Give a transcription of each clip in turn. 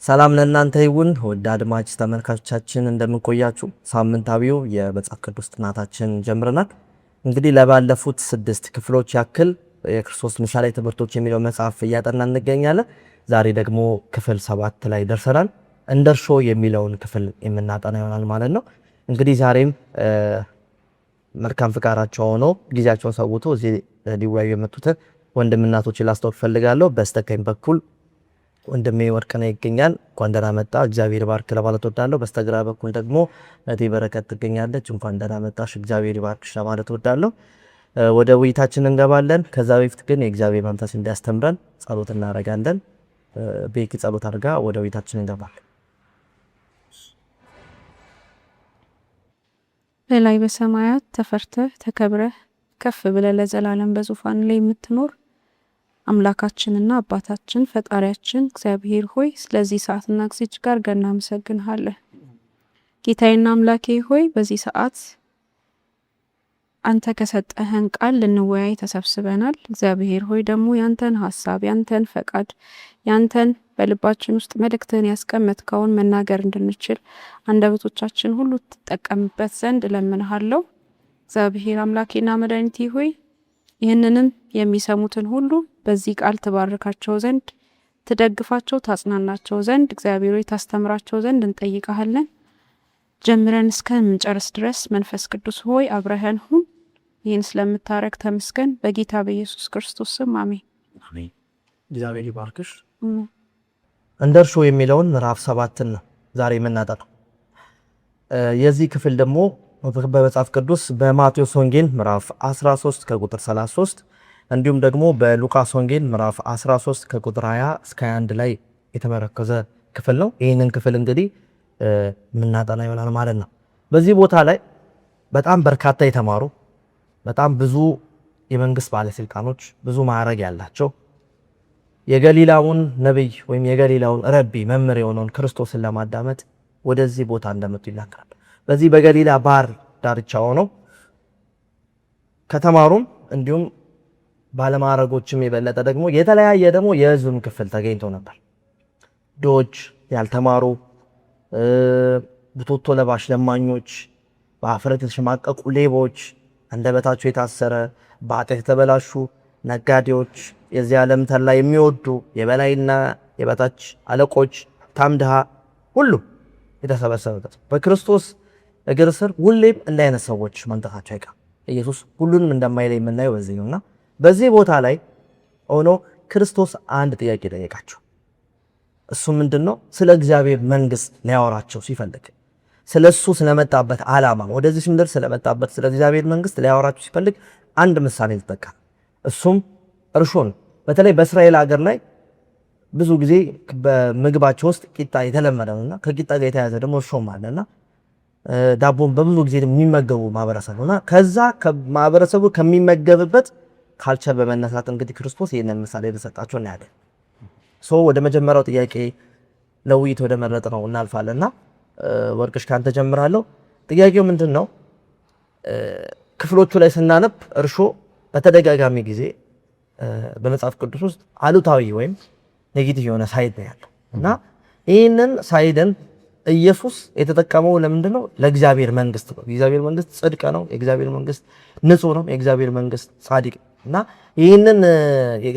ሰላም ለእናንተ ይሁን ውድ አድማጭ ተመልካቾቻችን፣ እንደምንቆያችሁ ሳምንታዊው የመጽሐፍ ቅዱስ ጥናታችን ጀምረናል። እንግዲህ ለባለፉት 6 ክፍሎች ያክል የክርስቶስ ምሳሌ ትምህርቶች የሚለው መጽሐፍ እያጠናን እንገኛለን። ዛሬ ደግሞ ክፍል 7 ላይ ደርሰናል። እንደርሾ የሚለውን ክፍል የምናጠና ይሆናል ማለት ነው። እንግዲህ ዛሬም መልካም ፍቃዳቸው ሆኖ ጊዜያቸውን ሰውቶ እዚህ ሊወያዩ የመጡትን ወንድም እናቶች ላስታውቅ ፈልጋለሁ። በስተቀኝ በኩል ወንድሜ ወርቅነህ ይገኛል። እንኳን ደህና መጣ፣ እግዚአብሔር ይባርክ ለማለት እወዳለሁ። በስተግራ በኩል ደግሞ እህቴ በረከት ትገኛለች። እንኳን ደህና መጣሽ፣ እግዚአብሔር ይባርክሽ ለማለት እወዳለሁ። ወደ ውይይታችን እንገባለን። ከዛ በፊት ግን የእግዚአብሔር መንፈስ እንዲያስተምረን ጸሎት እናደርጋለን። ቤኪ ጸሎት አድርጋ ወደ ውይይታችን እንገባለን። በላይ በሰማያት ተፈርተህ ተከብረህ ከፍ ብለህ ለዘላለም በዙፋን ላይ የምትኖር አምላካችንና አባታችን ፈጣሪያችን እግዚአብሔር ሆይ ስለዚህ ሰዓትና ጊዜ ጋር እናመሰግንሃለን። ጌታዬና አምላኬ ሆይ በዚህ ሰዓት አንተ ከሰጠህን ቃል ልንወያይ ተሰብስበናል። እግዚአብሔር ሆይ ደግሞ ያንተን ሐሳብ፣ ያንተን ፈቃድ፣ ያንተን በልባችን ውስጥ መልእክትህን ያስቀመጥከውን መናገር እንድንችል አንደበቶቻችን ሁሉ ተጠቀምበት ዘንድ እለምንሃለሁ። እግዚአብሔር አምላኬና መድኃኒቴ ሆይ ይህንንም የሚሰሙትን ሁሉ በዚህ ቃል ትባርካቸው ዘንድ፣ ትደግፋቸው፣ ታጽናናቸው ዘንድ እግዚአብሔር ሆይ ታስተምራቸው ዘንድ እንጠይቃለን። ጀምረን እስከምንጨርስ ድረስ መንፈስ ቅዱስ ሆይ አብረህን ሁን። ይህን ስለምታረግ ተመስገን። በጌታ በኢየሱስ ክርስቶስ ስም አሜን። እግዚአብሔር ይባርክሽ። እንደርሾ የሚለውን ምዕራፍ 7 ዛሬ የምናጠናው የዚህ ክፍል ደግሞ በመጽሐፍ ቅዱስ በማቴዎስ ወንጌል ምዕራፍ 13 ከቁጥር 33 እንዲሁም ደግሞ በሉቃስ ወንጌል ምዕራፍ 13 ከቁጥር 20 እስከ 21 ላይ የተመረከዘ ክፍል ነው። ይህንን ክፍል እንግዲህ የምናጠና ይሆናል ማለት ነው። በዚህ ቦታ ላይ በጣም በርካታ የተማሩ በጣም ብዙ የመንግስት ባለስልጣኖች፣ ብዙ ማዕረግ ያላቸው የገሊላውን ነብይ ወይም የገሊላውን ረቢ መምህር የሆነውን ክርስቶስን ለማዳመጥ ወደዚህ ቦታ እንደመጡ ይናገራል። በዚህ በገሊላ ባህር ዳርቻ ሆነው ከተማሩም እንዲሁም ባለማዕረጎችም የበለጠ ደግሞ የተለያየ ደግሞ የህዝብም ክፍል ተገኝቶ ነበር። ድሆች፣ ያልተማሩ፣ ቡትቶ ለባሽ ለማኞች፣ በአፍረት የተሸማቀቁ ሌቦች፣ አንደበታቸው የታሰረ በኃጢአት የተበላሹ ነጋዴዎች፣ የዚህ ዓለም ተድላ የሚወዱ የበላይና የበታች አለቆች፣ ሀብታም ድሃ፣ ሁሉም የተሰበሰበበት በክርስቶስ እግር ስር ሁሌም እንደ አይነት ሰዎች መምጣታቸው አይቀርም። ኢየሱስ ሁሉንም እንደማይለይ የምናየው በዚህ ነውና በዚህ ቦታ ላይ ሆኖ ክርስቶስ አንድ ጥያቄ ጠየቃቸው። እሱ ምንድነው? ስለ እግዚአብሔር መንግስት ሊያወራቸው ሲፈልግ ስለሱ ስለመጣበት ዓላማ ወደዚህ ምድር ስለመጣበት ስለ እግዚአብሔር መንግስት ሊያወራቸው ሲፈልግ አንድ ምሳሌ ተጠቀመ። እሱም እርሾን። በተለይ በእስራኤል ሀገር ላይ ብዙ ጊዜ በምግባቸው ውስጥ ቂጣ የተለመደ ነውና ከቂጣ ጋር የተያዘ ደግሞ እርሾም አለና ዳቦን በብዙ ጊዜ የሚመገቡ ማህበረሰብ ነውና ከዛ ማህበረሰቡ ከሚመገብበት ካልቸር በመነሳት እንግዲህ ክርስቶስ ይሄንን ምሳሌ ተሰጣቸው እናያለን። ወደ መጀመሪያው ጥያቄ ለውይይት ወደ መረጥ ነው እናልፋለንና ወርቅሽ ካንተ ጀምራለሁ። ጥያቄው ምንድነው? ክፍሎቹ ላይ ስናነብ እርሾ በተደጋጋሚ ጊዜ በመጽሐፍ ቅዱስ ውስጥ አሉታዊ ወይም ኔጌቲቭ የሆነ ሳይድ ነው ያለው እና ይህንን ሳይድን ኢየሱስ የተጠቀመው ለምንድነው? ለእግዚአብሔር መንግስት ነው። የእግዚአብሔር መንግስት ጽድቅ ነው። የእግዚአብሔር መንግስት ንጹህ ነው። የእግዚአብሔር መንግስት ጻድቅ እና ይህንን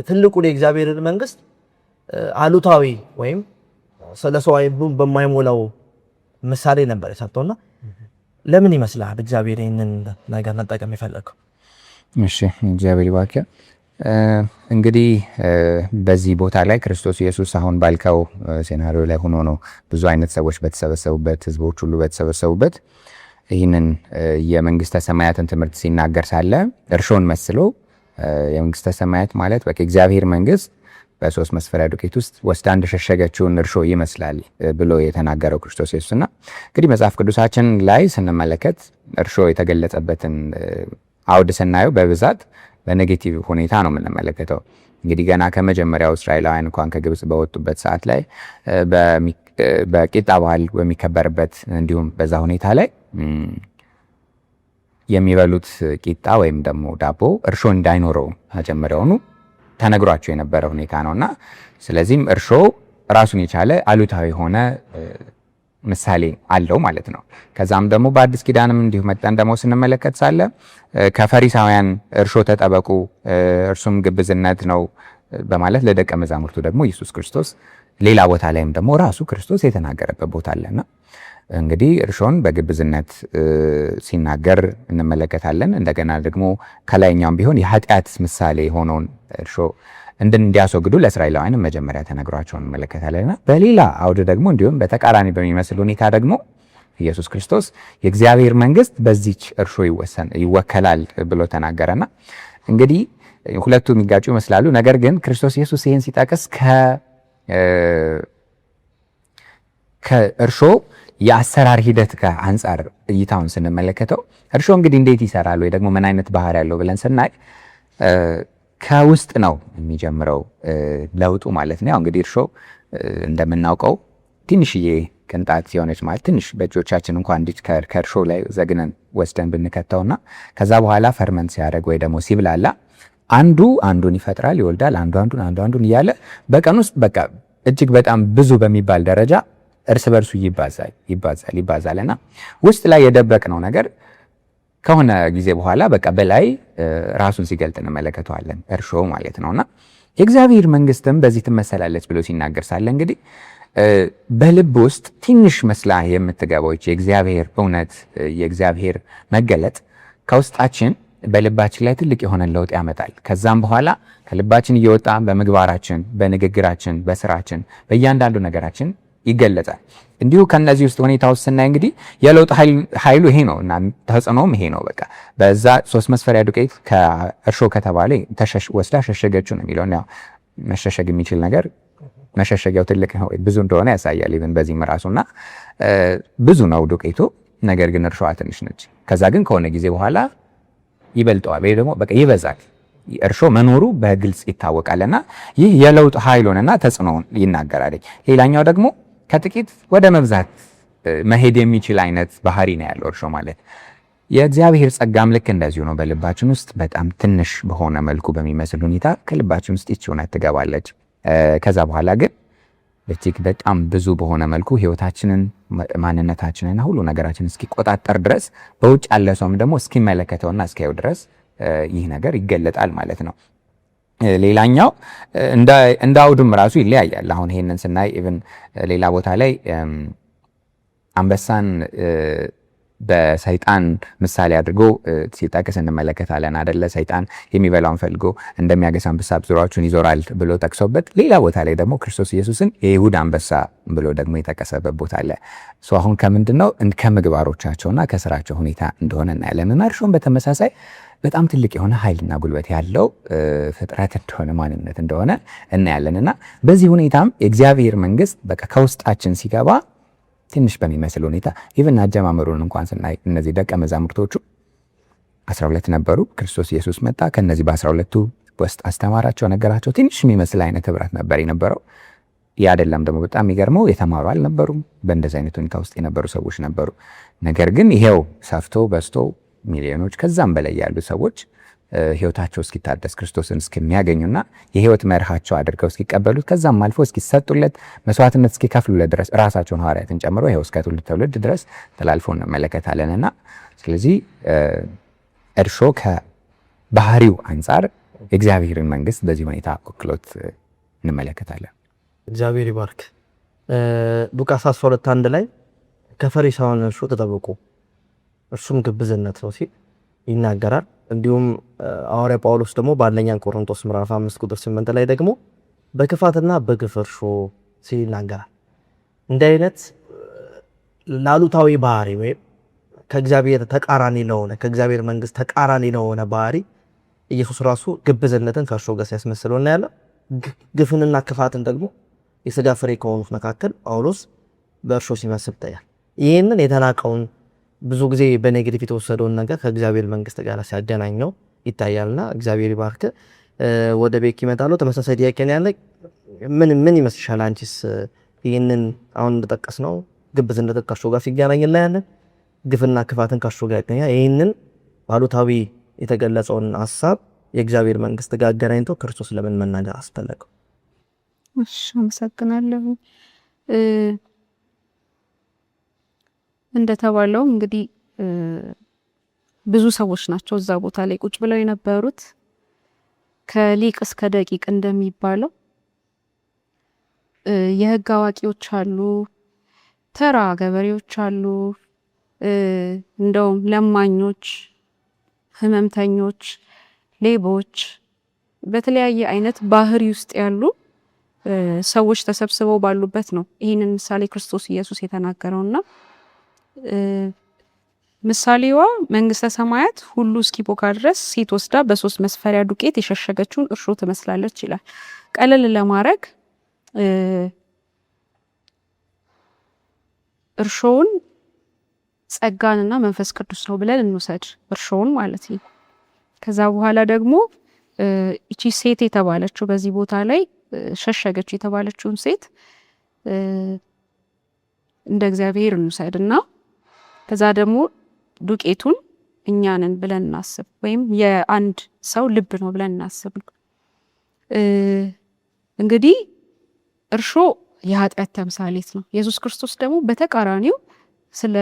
ትልቁን የእግዚአብሔር መንግስት አሉታዊ ወይም ስለሰው አይቡን በማይሞላው ምሳሌ ነበር የሰጠውና ለምን ይመስላል እግዚአብሔር ይህንን ነገር መጠቀም የፈለገው? እሺ፣ እግዚአብሔር ይባርክ። እንግዲህ በዚህ ቦታ ላይ ክርስቶስ ኢየሱስ አሁን ባልከው ሴናሪዮ ላይ ሆኖ ነው ብዙ አይነት ሰዎች በተሰበሰቡበት፣ ህዝቦች ሁሉ በተሰበሰቡበት ይህንን የመንግስተ ሰማያትን ትምህርት ሲናገር ሳለ እርሾን መስሎ የመንግስተ ሰማያት ማለት በቃ እግዚአብሔር መንግስት በ3 መስፈሪያ ዱቄት ውስጥ ወስዳ እንደሸሸገችውን እርሾ ይመስላል ብሎ የተናገረው ክርስቶስ ኢየሱስና እንግዲህ መጽሐፍ ቅዱሳችን ላይ ስንመለከት እርሾ የተገለጸበትን አውድ ስናየው በብዛት በኔጌቲቭ ሁኔታ ነው የምንመለከተው። እንግዲህ ገና ከመጀመሪያው እስራኤላውያን እንኳን ከግብጽ በወጡበት ሰዓት ላይ በቂጣ በዓል በሚከበርበት እንዲሁም በዛ ሁኔታ ላይ የሚበሉት ቂጣ ወይም ደግሞ ዳቦ እርሾ እንዳይኖረው መጀመሪያውኑ ተነግሯቸው የነበረ ሁኔታ ነውና ስለዚህም እርሾ ራሱን የቻለ አሉታዊ የሆነ ምሳሌ አለው ማለት ነው። ከዛም ደግሞ በአዲስ ኪዳንም እንዲሁ መጠን ደግሞ ስንመለከት ሳለ ከፈሪሳውያን እርሾ ተጠበቁ እርሱም ግብዝነት ነው በማለት ለደቀ መዛሙርቱ ደግሞ ኢየሱስ ክርስቶስ ሌላ ቦታ ላይም ደግሞ ራሱ ክርስቶስ የተናገረበት ቦታ አለና እንግዲህ እርሾን በግብዝነት ሲናገር እንመለከታለን። እንደገና ደግሞ ከላይኛውም ቢሆን የኃጢአት ምሳሌ የሆነውን እርሾ እንዲያስወግዱ ለእስራኤላውያን መጀመሪያ ተነግሯቸው እንመለከታለንና በሌላ አውድ ደግሞ እንዲሁም በተቃራኒ በሚመስል ሁኔታ ደግሞ ኢየሱስ ክርስቶስ የእግዚአብሔር መንግስት በዚች እርሾ ይወከላል ብሎ ተናገረና እንግዲህ ሁለቱ የሚጋጩ ይመስላሉ። ነገር ግን ክርስቶስ ኢየሱስ ይህን ሲጠቅስ ከእርሾ የአሰራር ሂደት ጋር አንጻር እይታውን ስንመለከተው እርሾ እንግዲህ እንዴት ይሰራል ወይ ደግሞ ምን አይነት ባህሪ ያለው ብለን ስናይ ከውስጥ ነው የሚጀምረው ለውጡ ማለት ነው። እንግዲህ እርሾ እንደምናውቀው ትንሽዬ ቅንጣት የሆነች ማለት ትንሽ በእጆቻችን እንኳን እንዲህ ከእርሾ ላይ ዘግነን ወስደን ብንከተውና ከዛ በኋላ ፈርመንት ሲያደርግ ወይ ደግሞ ሲብላላ አንዱ አንዱን ይፈጥራል፣ ይወልዳል፣ አንዱ አንዱን እያለ በቀን ውስጥ በቃ እጅግ በጣም ብዙ በሚባል ደረጃ እርስ በርሱ ይባዛልና ውስጥ ላይ የደበቅነው ነገር ከሆነ ጊዜ በኋላ በቃ በላይ ራሱን ሲገልጥ እንመለከተዋለን እርሾ ማለት ነውና የእግዚአብሔር መንግስትም በዚህ ትመሰላለች ብሎ ሲናገር ሳለ እንግዲህ በልብ ውስጥ ትንሽ መስላ የምትገባው የእግዚአብሔር እውነት የእግዚአብሔር መገለጥ ከውስጣችን በልባችን ላይ ትልቅ የሆነ ለውጥ ያመጣል። ከዛም በኋላ ከልባችን እየወጣ በምግባራችን፣ በንግግራችን፣ በስራችን፣ በእያንዳንዱ ነገራችን ይገለጻል። እንዲሁ ከነዚህ ውስጥ ሁኔታ ውስጥ ስናይ እንግዲህ የለውጥ ኃይሉ ይሄ ነው እና ተጽዕኖም ይሄ ነው። በቃ በዛ 3 መስፈሪያ ዱቄት ከእርሾ ከተባለ ወስዳ ሸሸገችው ነው የሚለው። ያው መሸሸግ የሚችል ነገር መሸሸጊያው ትልቅ ነው ብዙ እንደሆነ ያሳያል። ኢቭን በዚህም ራሱና ብዙ ነው ዱቄቱ፣ ነገር ግን እርሾዋ ትንሽ ነች። ከዛ ግን ከሆነ ጊዜ በኋላ ይበልጠዋል ወይ ደግሞ በቃ ይበዛል። እርሾ መኖሩ በግልጽ ይታወቃልና ይህ የለውጥ ኃይሉንና ተጽዕኖውን ይናገራል። ሌላኛው ደግሞ ከጥቂት ወደ መብዛት መሄድ የሚችል አይነት ባህሪ ነው ያለው እርሾ ማለት። የእግዚአብሔር ጸጋም ልክ እንደዚሁ ነው። በልባችን ውስጥ በጣም ትንሽ በሆነ መልኩ በሚመስል ሁኔታ ከልባችን ውስጥ ይህች እውነት ትገባለች። ከዛ በኋላ ግን እጅግ በጣም ብዙ በሆነ መልኩ ህይወታችንን፣ ማንነታችንና ሁሉ ነገራችንን እስኪቆጣጠር ድረስ በውጭ ያለ ሰውም ደግሞ እስኪመለከተውና እስኪያየው ድረስ ይህ ነገር ይገለጣል ማለት ነው። ሌላኛው እንደ አውዱም ራሱ ይለያያል። አሁን ይሄንን ስናይ ኢቭን ሌላ ቦታ ላይ አንበሳን በሰይጣን ምሳሌ አድርጎ ሲጠቅስ እንመለከታለን አይደለ? ሰይጣን የሚበላውን ፈልጎ እንደሚያገሳ አንበሳ ዙሪያዎቹን ይዞራል ብሎ ጠቅሶበት፣ ሌላ ቦታ ላይ ደግሞ ክርስቶስ ኢየሱስን የይሁዳ አንበሳ ብሎ ደግሞ የጠቀሰበት ቦታ አለ። አሁን ከምንድነው ከምግባሮቻቸውና ከስራቸው ሁኔታ እንደሆነ እናያለን። እና እርሾም በተመሳሳይ በጣም ትልቅ የሆነ ኃይልና ጉልበት ያለው ፍጥረት እንደሆነ ማንነት እንደሆነ እናያለን። እና በዚህ ሁኔታም የእግዚአብሔር መንግስት በቃ ከውስጣችን ሲገባ ትንሽ በሚመስል ሁኔታ ኢቭን አጀማመሩን እንኳን ስናይ እነዚህ ደቀ መዛሙርቶቹ 12 ነበሩ። ክርስቶስ ኢየሱስ መጣ። ከነዚህ በ12ቱ ውስጥ አስተማራቸው፣ ነገራቸው። ትንሽ የሚመስል አይነት ህብረት ነበር የነበረው። ያ አይደለም ደግሞ በጣም የሚገርመው የተማሩ አልነበሩም። በእንደዚህ አይነት ሁኔታ ውስጥ የነበሩ ሰዎች ነበሩ። ነገር ግን ይሄው ሰፍቶ በዝቶ ሚሊዮኖች ከዛም በላይ ያሉ ሰዎች ህይወታቸው እስኪታደስ ክርስቶስን እስከሚያገኙና የህይወት መርሃቸው አድርገው እስኪቀበሉት ከዛም አልፎ እስኪሰጡለት መስዋዕትነት እስኪከፍሉለት ድረስ ራሳቸውን ሐዋርያትን ጨምሮ ይሄው እስከ ትውልድ ድረስ ተላልፎ እንመለከታለንና ስለዚህ እርሾ ከባህሪው አንጻር የእግዚአብሔርን መንግስት በዚህ ሁኔታ ወክሎት እንመለከታለን። እግዚአብሔር ይባርክ። ሉቃስ 12:1 ላይ ከፈሪሳውያን እርሾ ተጠበቁ እርሱም ግብዝነት ነው ሲል ይናገራል። እንዲሁም ሐዋርያ ጳውሎስ ደግሞ በአንደኛ ቆሮንቶስ ምዕራፍ 5:8 ላይ ደግሞ በክፋትና በግፍ እርሾ ሲል ይናገራል። እንዲህ አይነት ላሉታዊ ባህሪ ወይም ከእግዚአብሔር ተቃራኒ ለሆነ ከእግዚአብሔር መንግስት ተቃራኒ ለሆነ ባህሪ ኢየሱስ ራሱ ግብዝነትን ከእርሾ ጋር ሲያስመስለው እናያለን። ግፍንና ክፋትን ደግሞ የሥጋ ፍሬ ከሆኑት መካከል ጳውሎስ በእርሾ ሲመስል ይታያል። ይህንን የተናቀውን ብዙ ጊዜ በኔጌቲቭ የተወሰደውን ነገር ከእግዚአብሔር መንግስት ጋር ሲያገናኘው ይታያልና እግዚአብሔር ይባርክ። ወደ ቤክ ይመጣሉ። ተመሳሳይ ጥያቄ ነው ያለ። ምን ይመስልሻል አንቺስ? ይህንን አሁን እንደጠቀስ ነው ግብዝነትን ከእርሾ ጋር ሲገናኝ እናያለን። ግፍና ክፋትን ከእርሾ ጋር ያገናኛል። ይህንን ባሉታዊ የተገለጸውን ሀሳብ የእግዚአብሔር መንግስት ጋር አገናኝቶ ክርስቶስ ለምን መናገር አስፈለገው? እሺ አመሰግናለሁ። እንደተባለው እንግዲህ ብዙ ሰዎች ናቸው እዛ ቦታ ላይ ቁጭ ብለው የነበሩት። ከሊቅ እስከ ደቂቅ እንደሚባለው የህግ አዋቂዎች አሉ፣ ተራ ገበሬዎች አሉ፣ እንደውም ለማኞች፣ ህመምተኞች፣ ሌቦች፣ በተለያየ አይነት ባህሪ ውስጥ ያሉ ሰዎች ተሰብስበው ባሉበት ነው ይህንን ምሳሌ ክርስቶስ ኢየሱስ የተናገረውና ምሳሌዋ መንግስተ ሰማያት ሁሉ እስኪቦካ ድረስ ሴት ወስዳ በ3 መስፈሪያ ዱቄት የሸሸገችውን እርሾ ትመስላለች ይላል። ቀለል ለማድረግ እርሾውን ጸጋንና መንፈስ ቅዱስ ነው ብለን እንውሰድ፣ እርሾውን ማለት ነው። ከዛ በኋላ ደግሞ እቺ ሴት የተባለችው በዚህ ቦታ ላይ ሸሸገች የተባለችውን ሴት እንደ እግዚአብሔር እንውሰድና ከዛ ደግሞ ዱቄቱን እኛንን ብለን እናስብ፣ ወይም የአንድ ሰው ልብ ነው ብለን እናስብ። እንግዲህ እርሾ የኃጢአት ተምሳሌት ነው። ኢየሱስ ክርስቶስ ደግሞ በተቃራኒው ስለ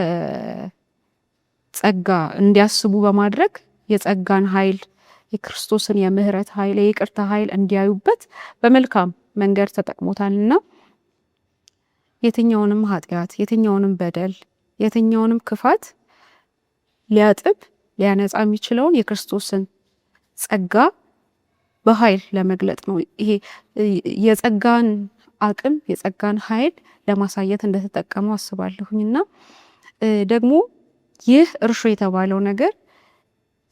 ጸጋ እንዲያስቡ በማድረግ የጸጋን ኃይል፣ የክርስቶስን የምህረት ኃይል፣ የይቅርታ ኃይል እንዲያዩበት በመልካም መንገድ ተጠቅሞታልና የትኛውንም ኃጢአት፣ የትኛውንም በደል፣ የትኛውንም ክፋት ሊያጥብ ሊያነጻ የሚችለውን የክርስቶስን ጸጋ በኃይል ለመግለጥ ነው። ይሄ የጸጋን አቅም የጸጋን ኃይል ለማሳየት እንደተጠቀመው አስባለሁኝና ደግሞ ይህ እርሾ የተባለው ነገር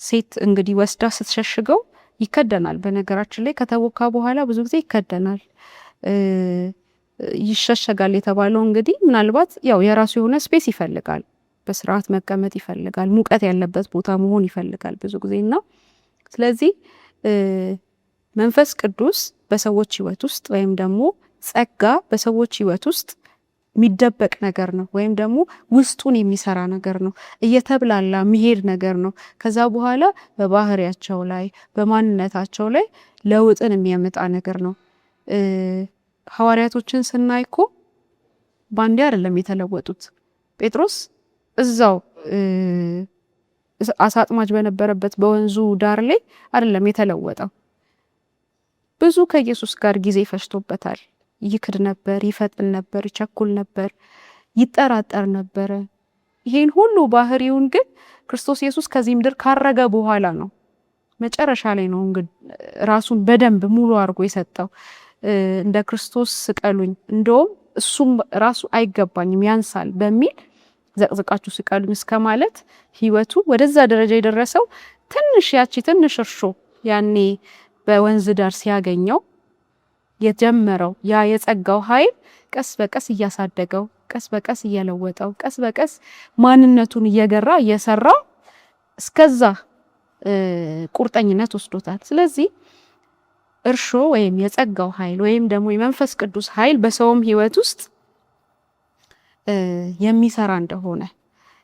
ሴት እንግዲህ ወስዳ ስትሸሽገው ይከደናል። በነገራችን ላይ ከተቦካ በኋላ ብዙ ጊዜ ይከደናል፣ ይሸሸጋል የተባለው እንግዲህ ምናልባት ያው የራሱ የሆነ ስፔስ ይፈልጋል፣ በስርዓት መቀመጥ ይፈልጋል፣ ሙቀት ያለበት ቦታ መሆን ይፈልጋል ብዙ ጊዜና ስለዚህ መንፈስ ቅዱስ በሰዎች ህይወት ውስጥ ወይም ደግሞ ጸጋ በሰዎች ህይወት ውስጥ የሚደበቅ ነገር ነው፣ ወይም ደግሞ ውስጡን የሚሰራ ነገር ነው፣ እየተብላላ የሚሄድ ነገር ነው። ከዛ በኋላ በባህሪያቸው ላይ በማንነታቸው ላይ ለውጥን የሚያመጣ ነገር ነው። ሐዋርያቶችን ስናይኮ ባንዴ አይደለም የተለወጡት። ጴጥሮስ እዛው አሳ አጥማጅ በነበረበት በወንዙ ዳር ላይ አይደለም የተለወጠው። ብዙ ከኢየሱስ ጋር ጊዜ ፈጅቶበታል። ይክድ ነበር፣ ይፈጥን ነበር፣ ይቸኩል ነበር፣ ይጠራጠር ነበረ። ይሄን ሁሉ ባህሪውን ግን ክርስቶስ ኢየሱስ ከዚህ ምድር ካረገ በኋላ ነው መጨረሻ ላይ ነው እንግዲህ ራሱን በደንብ ሙሉ አድርጎ የሰጠው። እንደ ክርስቶስ ስቀሉኝ፣ እንደውም እሱም ራሱ አይገባኝም ያንሳል በሚል ዘቅዝቃችሁ ስቀሉኝ እስከ ማለት ህይወቱ ወደዛ ደረጃ የደረሰው ትንሽ ያቺ ትንሽ እርሾ ያኔ በወንዝ ዳር ሲያገኘው የጀመረው ያ የጸጋው ኃይል ቀስ በቀስ እያሳደገው፣ ቀስ በቀስ እየለወጠው፣ ቀስ በቀስ ማንነቱን እየገራ እየሰራ እስከዛ ቁርጠኝነት ወስዶታል። ስለዚህ እርሾ ወይም የጸጋው ኃይል ወይም ደግሞ የመንፈስ ቅዱስ ኃይል በሰውም ህይወት ውስጥ የሚሰራ እንደሆነ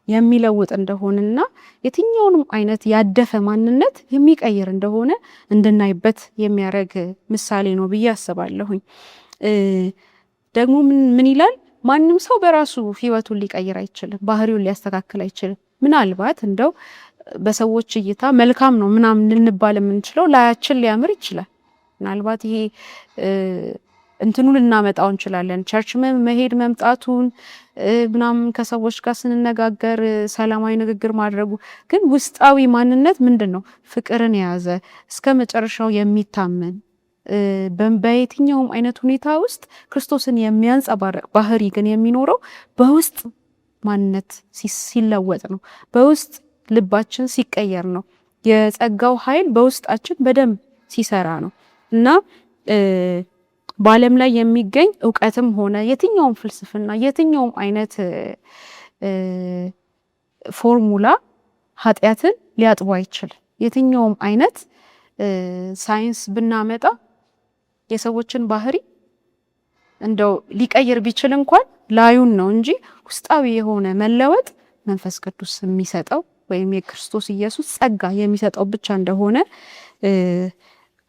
የሚለውጥ እንደሆነና የትኛውንም አይነት ያደፈ ማንነት የሚቀይር እንደሆነ እንድናይበት የሚያደርግ ምሳሌ ነው ብዬ አስባለሁኝ። ደግሞ ምን ይላል? ማንም ሰው በራሱ ህይወቱን ሊቀይር አይችልም፣ ባህሪውን ሊያስተካክል አይችልም። ምናልባት እንደው በሰዎች እይታ መልካም ነው ምናምን ልንባል የምንችለው ላያችን ሊያምር ይችላል። ምናልባት ይሄ እንትኑን ልናመጣው እንችላለን፣ ቸርች መሄድ መምጣቱን ምናምን ከሰዎች ጋር ስንነጋገር ሰላማዊ ንግግር ማድረጉ። ግን ውስጣዊ ማንነት ምንድን ነው? ፍቅርን የያዘ እስከ መጨረሻው የሚታመን በየትኛውም አይነት ሁኔታ ውስጥ ክርስቶስን የሚያንጸባርቅ ባህሪ ግን የሚኖረው በውስጥ ማንነት ሲለወጥ ነው፣ በውስጥ ልባችን ሲቀየር ነው፣ የጸጋው ኃይል በውስጣችን በደንብ ሲሰራ ነው። እና በዓለም ላይ የሚገኝ እውቀትም ሆነ የትኛውም ፍልስፍና የትኛውም አይነት ፎርሙላ ኃጢአትን ሊያጥቡ አይችልም። የትኛውም አይነት ሳይንስ ብናመጣ የሰዎችን ባህሪ እንደው ሊቀይር ቢችል እንኳን ላዩን ነው እንጂ ውስጣዊ የሆነ መለወጥ መንፈስ ቅዱስ የሚሰጠው ወይም የክርስቶስ ኢየሱስ ጸጋ የሚሰጠው ብቻ እንደሆነ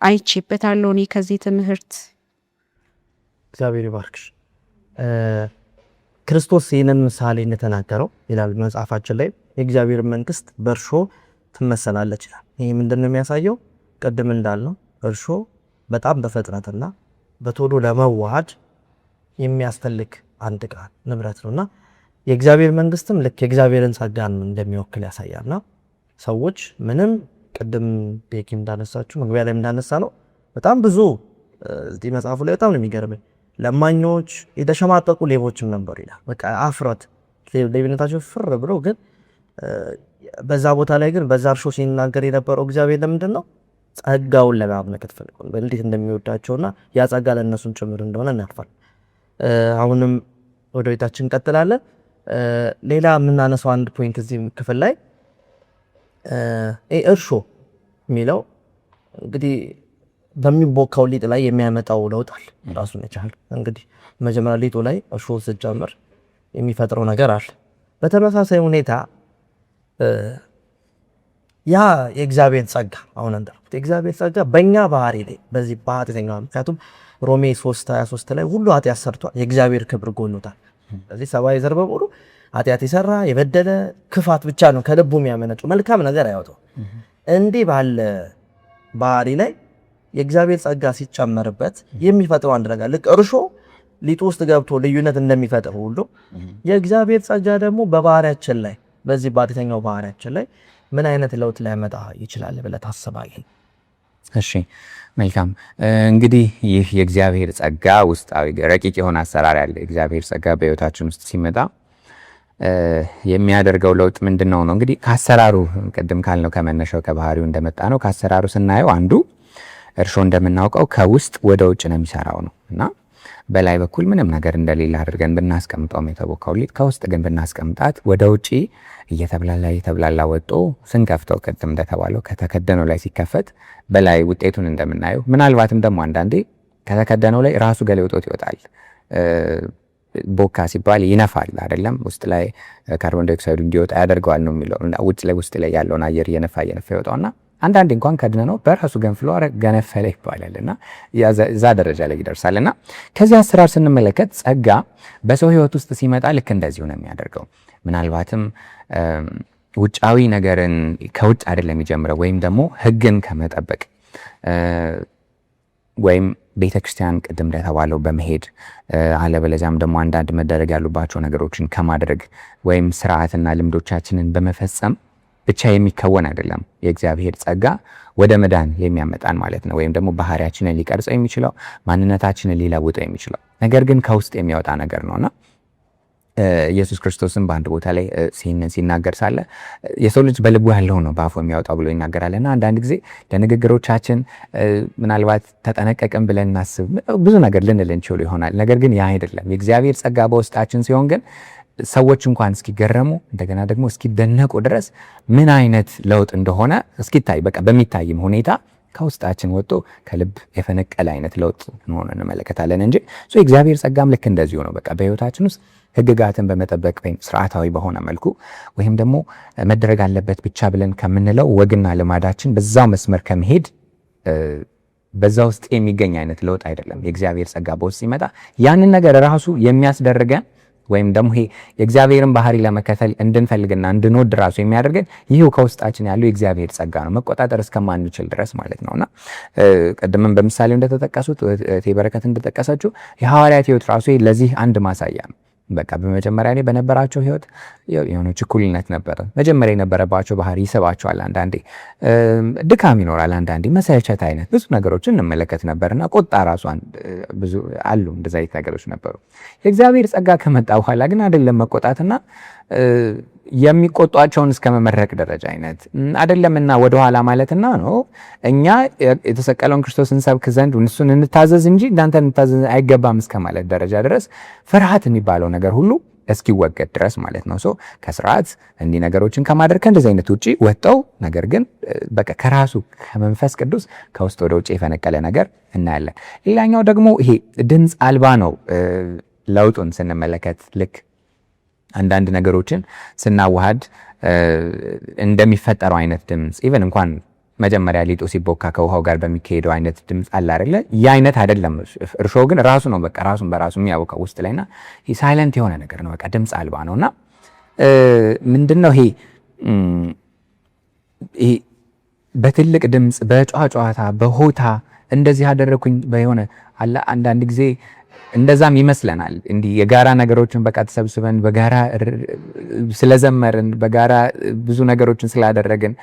አይቼበታለሁ እኔ ከዚህ ትምህርት። እግዚአብሔር ይባርክሽ። ክርስቶስ ይህንን ምሳሌ እንደተናገረው ይላል መጽሐፋችን ላይ የእግዚአብሔር መንግስት በእርሾ ትመሰላለች ይላል። ይህ ምንድነው የሚያሳየው? ቅድም እንዳልነው እርሾ በጣም በፍጥነትና በቶሎ ለመዋሃድ የሚያስፈልግ አንድ ዕቃ ንብረት ነውና የእግዚአብሔር መንግስትም ልክ የእግዚአብሔርን ጸጋን እንደሚወክል ያሳያልና ሰዎች ምንም ቅድም ቤኪ እንዳነሳችሁ መግቢያ ላይ እንዳነሳ ነው በጣም ብዙ እዚህ መጽሐፉ ላይ በጣም ነው የሚገርመኝ ለማኞች የተሸማቀቁ ሌቦችም ነበሩ ይላል። በቃ አፍረት ሌብነታቸው ፍር ብለው ግን በዛ ቦታ ላይ ግን በዛ እርሾ ሲናገር የነበረው እግዚአብሔር ለምንድን ነው ጸጋውን ለማመልከት ፈልጎ እንዴት እንደሚወዳቸውና ያ ጸጋ ለእነሱም ጭምር እንደሆነ እናልፋል። አሁንም ወደ ቤታችን እንቀጥላለን። ሌላ የምናነሳው አንድ ፖይንት እዚህ ክፍል ላይ እርሾ የሚለው እንግዲህ በሚቦካው ሊጥ ላይ የሚያመጣው ለውጥ አለ ራሱን ይቻላል። እንግዲህ መጀመሪያ ሊጡ ላይ እርሾ ሲጨመር የሚፈጥረው ነገር አለ። በተመሳሳይ ሁኔታ ያ የእግዚአብሔር ጸጋ አሁን እንዳልኩት የእግዚአብሔር ጸጋ በእኛ ባህሪ ላይ በዚህ በኃጢአተኛው ምክንያቱም ሮሜ 3:23 ላይ ሁሉ ኃጢአት ሰርቷል የእግዚአብሔር ክብር ጎሎታል። ስለዚህ ሰብአዊ ዘር በሙሉ ኃጢአት የሰራ የበደለ ክፋት ብቻ ነው ከልቡ የሚያመነጨው መልካም ነገር አያወጣው። እንዲህ ባለ ባህሪ ላይ የእግዚአብሔር ጸጋ ሲጨመርበት የሚፈጥረው አንድ ነገር ልክ እርሾ ሊጡ ውስጥ ገብቶ ልዩነት እንደሚፈጥር ሁሉ የእግዚአብሔር ጸጋ ደግሞ በባህሪያችን ላይ በዚህ በኃጢአተኛው ባህሪያችን ላይ ምን አይነት ለውጥ ሊያመጣ ይችላል ብለህ ታስባለህ? እሺ መልካም። እንግዲህ ይህ የእግዚአብሔር ጸጋ ውስጣዊ ረቂቅ የሆነ አሰራር ያለ የእግዚአብሔር ጸጋ በህይወታችን ውስጥ ሲመጣ የሚያደርገው ለውጥ ምንድነው ነው? እንግዲህ ከአሰራሩ ቅድም ካልነው ከመነሻው ከባህሪው እንደመጣ ነው። ከአሰራሩ ስናየው አንዱ እርሾ እንደምናውቀው ከውስጥ ወደ ውጭ ነው የሚሰራው ነው እና በላይ በኩል ምንም ነገር እንደሌለ አድርገን ብናስቀምጠው የተቦካው ሊጥ ከውስጥ ግን ብናስቀምጣት ወደ ውጪ እየተብላላ ወጦ ስንከፍተው ቅድም እንደተባለው ከተከደነው ላይ ሲከፈት በላይ ውጤቱን እንደምናየው ምናልባትም ደግሞ አንዳንዴ ከተከደነው ላይ ራሱ ገለውጦት ይወጣል። ቦካ ሲባል ይነፋል አይደለም? ውስጥ ላይ ካርቦን ዳይኦክሳይዱ እንዲወጣ ያደርገዋል ነው የሚለው ውስጥ ላይ ያለውን አየር እየነፋ ይወጣውና አንዳንዴ እንኳን ከድነ ነው በራሱ ገንፍሎ ገነፈለ ይባላልና ዛ ደረጃ ላይ ይደርሳልና ከዚህ አሰራር ስንመለከት ጸጋ በሰው ህይወት ውስጥ ሲመጣ ልክ እንደዚሁ ነው የሚያደርገው። ምናልባትም ውጫዊ ነገርን ከውጭ አይደለም የሚጀምረው ወይም ደግሞ ህግን ከመጠበቅ ወይም ቤተክርስቲያን ቅድም እንደተባለው በመሄድ አለበለዚያም ደግሞ አንዳንድ መደረግ ያሉባቸው ነገሮችን ከማድረግ ወይም ስርዓትና ልምዶቻችንን በመፈጸም ብቻ የሚከወን አይደለም። የእግዚአብሔር ጸጋ ወደ መዳን የሚያመጣን ማለት ነው። ወይም ደግሞ ባህሪያችንን ሊቀርጸው የሚችለው ማንነታችንን ሊለውጠው የሚችለው ነገር ግን ከውስጥ የሚያወጣ ነገር ነውና ኢየሱስ ክርስቶስን በአንድ ቦታ ላይ ሲናገር ሳለ የሰው ልጅ በልቡ ያለው ነው በአፉ የሚያወጣው ብሎ ይናገራልና አንዳንድ ጊዜ ለንግግሮቻችን ምናልባት ተጠነቀቅን ብለን እናስብ ብዙ ነገር ልንል እንችል ይሆናል። ነገር ግን ያ አይደለም። የእግዚአብሔር ጸጋ በውስጣችን ሲሆን ግን ሰዎች እንኳን እስኪገረሙ እንደገና ደግሞ እስኪደነቁ ድረስ ምን አይነት ለውጥ እንደሆነ እስኪታይ በቃ በሚታይም ሁኔታ ከውስጣችን ወጥቶ ከልብ የፈነቀለ አይነት ለውጥ ሆኖ እንመለከታለን እንጂ የእግዚአብሔር ጸጋም ልክ እንደዚሁ ነው። በቃ በህይወታችን ውስጥ ህግጋትን በመጠበቅ ወይም ስርዓታዊ በሆነ መልኩ ወይም ደግሞ መደረግ አለበት ብቻ ብለን ከምንለው ወግና ልማዳችን በዛው መስመር ከመሄድ በዛ ውስጥ የሚገኝ አይነት ለውጥ አይደለም። የእግዚአብሔር ጸጋ በውስጥ ሲመጣ ያንን ነገር ራሱ የሚያስደርገን ወይም ደግሞ ይሄ የእግዚአብሔርን ባህሪ ለመከተል እንድንፈልግና እንድንወድ ራሱ የሚያደርገን ይሄው ከውስጣችን ያለው የእግዚአብሔር ጸጋ ነው፣ መቆጣጠር እስከማንችል ድረስ ማለት ነውና ቀደም በምሳሌው እንደተጠቀሱት በረከት እንደተጠቀሰችው የሐዋርያት ህይወት ራሱ ለዚህ አንድ ማሳያ ነው። በቃ በመጀመሪያ ላይ በነበራቸው ህይወት የሆነ ችኩልነት ነበር። መጀመሪያ የነበረባቸው ባህሪ ይስባቸዋል። አንዳንዴ ድካም ይኖራል፣ አንዳንዴ መሰልቸት አይነት ብዙ ነገሮችን እንመለከት ነበርና ቁጣ ራሷን ብዙ አሉ እንደዛ አይነት ነገሮች ነበሩ። የእግዚአብሔር ጸጋ ከመጣ በኋላ ግን አይደለም መቆጣትና የሚቆጧቸውን እስከ መመረቅ ደረጃ አይነት አይደለምና ወደ ኋላ ማለትና ነው እኛ የተሰቀለውን ክርስቶስን ሰብክ ዘንድ እሱን እንታዘዝ እንጂ እናንተ እንታዘዝ አይገባም እስከ ማለት ደረጃ ድረስ ፍርሃት የሚባለው ነገር ሁሉ እስኪወገድ ድረስ ማለት ነው። ከስርዓት እንዲህ ነገሮችን ከማድረግ ከእንደዚህ አይነት ውጪ ወጣው ነገር ግን በቃ ከራሱ ከመንፈስ ቅዱስ ከውስጥ ወደ ውጪ የፈነቀለ ነገር እናያለን። ሌላኛው ደግሞ ይሄ ድምፅ አልባ ነው። ለውጡን ስንመለከት ልክ አንዳንድ ነገሮችን ስናዋሃድ እንደሚፈጠረው አይነት ድምፅ ኢቨን እንኳን መጀመሪያ ሊጡ ሲቦካ ከውሃው ጋር በሚካሄደው አይነት ድምፅ አለ አይደለ? ያ አይነት አይደለም። እርሾ ግን ራሱ ነው በቃ ራሱን በራሱ የሚያወቀው ውስጥ ላይና ሳይለንት የሆነ ነገር ነው፣ በቃ ድምፅ አልባ ነውና ምንድነው ይሄ በትልቅ ድምፅ በጨዋታ በሆታ እንደዚህ ያደረኩኝ በሆነ አለ አንዳንድ ጊዜ እንደዛም ይመስለናል። እንዲህ የጋራ ነገሮችን በቃ ተሰብስበን በጋራ ስለዘመርን በጋራ ብዙ ነገሮችን ስላደረግን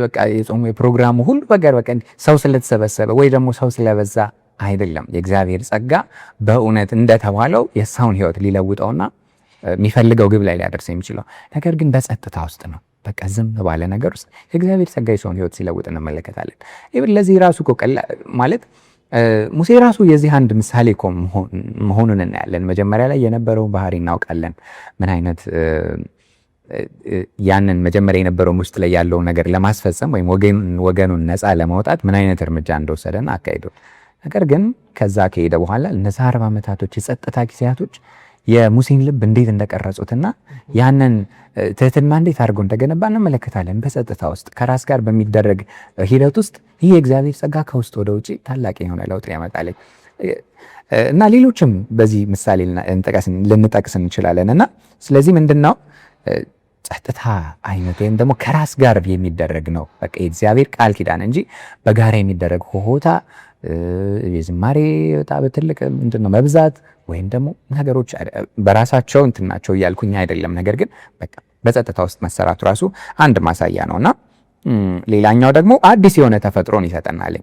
በቃ የጾሙ የፕሮግራሙ ሁሉ በቃ ሰው ስለተሰበሰበ ወይ ደግሞ ሰው ስለበዛ አይደለም። የእግዚአብሔር ጸጋ በእውነት እንደተባለው የሰውን ሕይወት ሊለውጠውና የሚፈልገው ግብ ላይ ሊያደርስ የሚችለው ነገር ግን በጸጥታ ውስጥ ነው። በቃ ዝም ባለ ነገር ውስጥ የእግዚአብሔር ጸጋ የሰውን ሕይወት ሲለውጥ እንመለከታለን። ይብን ለዚህ ራሱ ማለት ሙሴ ራሱ የዚህ አንድ ምሳሌ መሆኑን እናያለን። መጀመሪያ ላይ የነበረውን ባህሪ እናውቃለን። ምን አይነት ያንን መጀመሪያ የነበረውን ውስጥ ላይ ያለውን ነገር ለማስፈጸም ወይም ወገኑን ነፃ ለማውጣት ምን አይነት እርምጃ እንደወሰደና አካሄዱ። ነገር ግን ከዛ ከሄደ በኋላ እነዛ 40 ዓመታቶች የጸጥታ ጊዜያቶች የሙሴን ልብ እንዴት እንደቀረጹትና ያንን ትህትና እንዴት አድርገው እንደገነባ እንመለከታለን። በጸጥታ ውስጥ ከራስ ጋር በሚደረግ ሂደት ውስጥ ይህ የእግዚአብሔር ጸጋ ከውስጥ ወደ ውጭ ታላቅ የሆነ ለውጥ ያመጣል እና ሌሎችም በዚህ ምሳሌ ልንጠቅስ እንችላለን። እና ስለዚህ ምንድነው ጸጥታ አይነት ወይም ደግሞ ከራስ ጋር የሚደረግ ነው በቃ የእግዚአብሔር ቃል ኪዳን እንጂ በጋራ የሚደረግ ሆታ የዝማሬ በጣም በትልቅ ምንድነው መብዛት ወይም ደግሞ ነገሮች በራሳቸው እንትናቸው እያልኩኝ አይደለም። ነገር ግን በቃ በጸጥታ ውስጥ መሰራቱ ራሱ አንድ ማሳያ ነውና ሌላኛው ደግሞ አዲስ የሆነ ተፈጥሮን ይሰጠናል።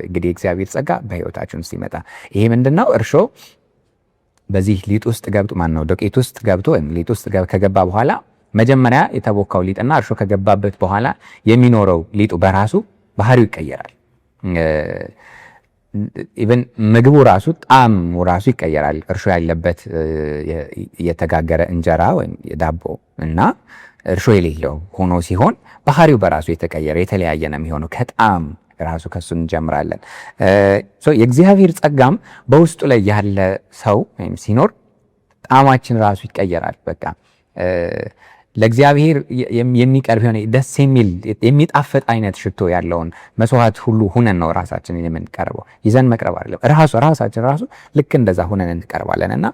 እንግዲህ እግዚአብሔር ጸጋ በህይወታችን ውስጥ ይመጣ። ይሄ ምንድነው እርሾ በዚህ ሊጥ ውስጥ ገብቶ ማነው ዱቄት ውስጥ ገብቶ ወይም ሊጥ ውስጥ ከገባ በኋላ መጀመሪያ የተቦካው ሊጥና እርሾ ከገባበት በኋላ የሚኖረው ሊጡ በራሱ ባህሪው ይቀየራል። ኢቨን ምግቡ ራሱ ጣዕሙ ራሱ ይቀየራል። እርሾ ያለበት የተጋገረ እንጀራ ወይም ዳቦ እና እርሾ የሌለው ሆኖ ሲሆን ባህሪው በራሱ የተቀየረ የተለያየ ነው የሚሆነው። ከጣዕም ራሱ ከሱ እንጀምራለን። የእግዚአብሔር ጸጋም በውስጡ ላይ ያለ ሰው ወይም ሲኖር ጣዕማችን ራሱ ይቀየራል። በቃ ለእግዚአብሔር የሚቀርብ የሆነ ደስ የሚል የሚጣፍጥ አይነት ሽቶ ያለውን መስዋዕት ሁሉ ሁነን ነው ራሳችንን የምንቀርበው። ይዘን መቅረብ አይደለም፣ ራሳችን ራሱ ልክ እንደዛ ሁነን እንቀርባለን። እና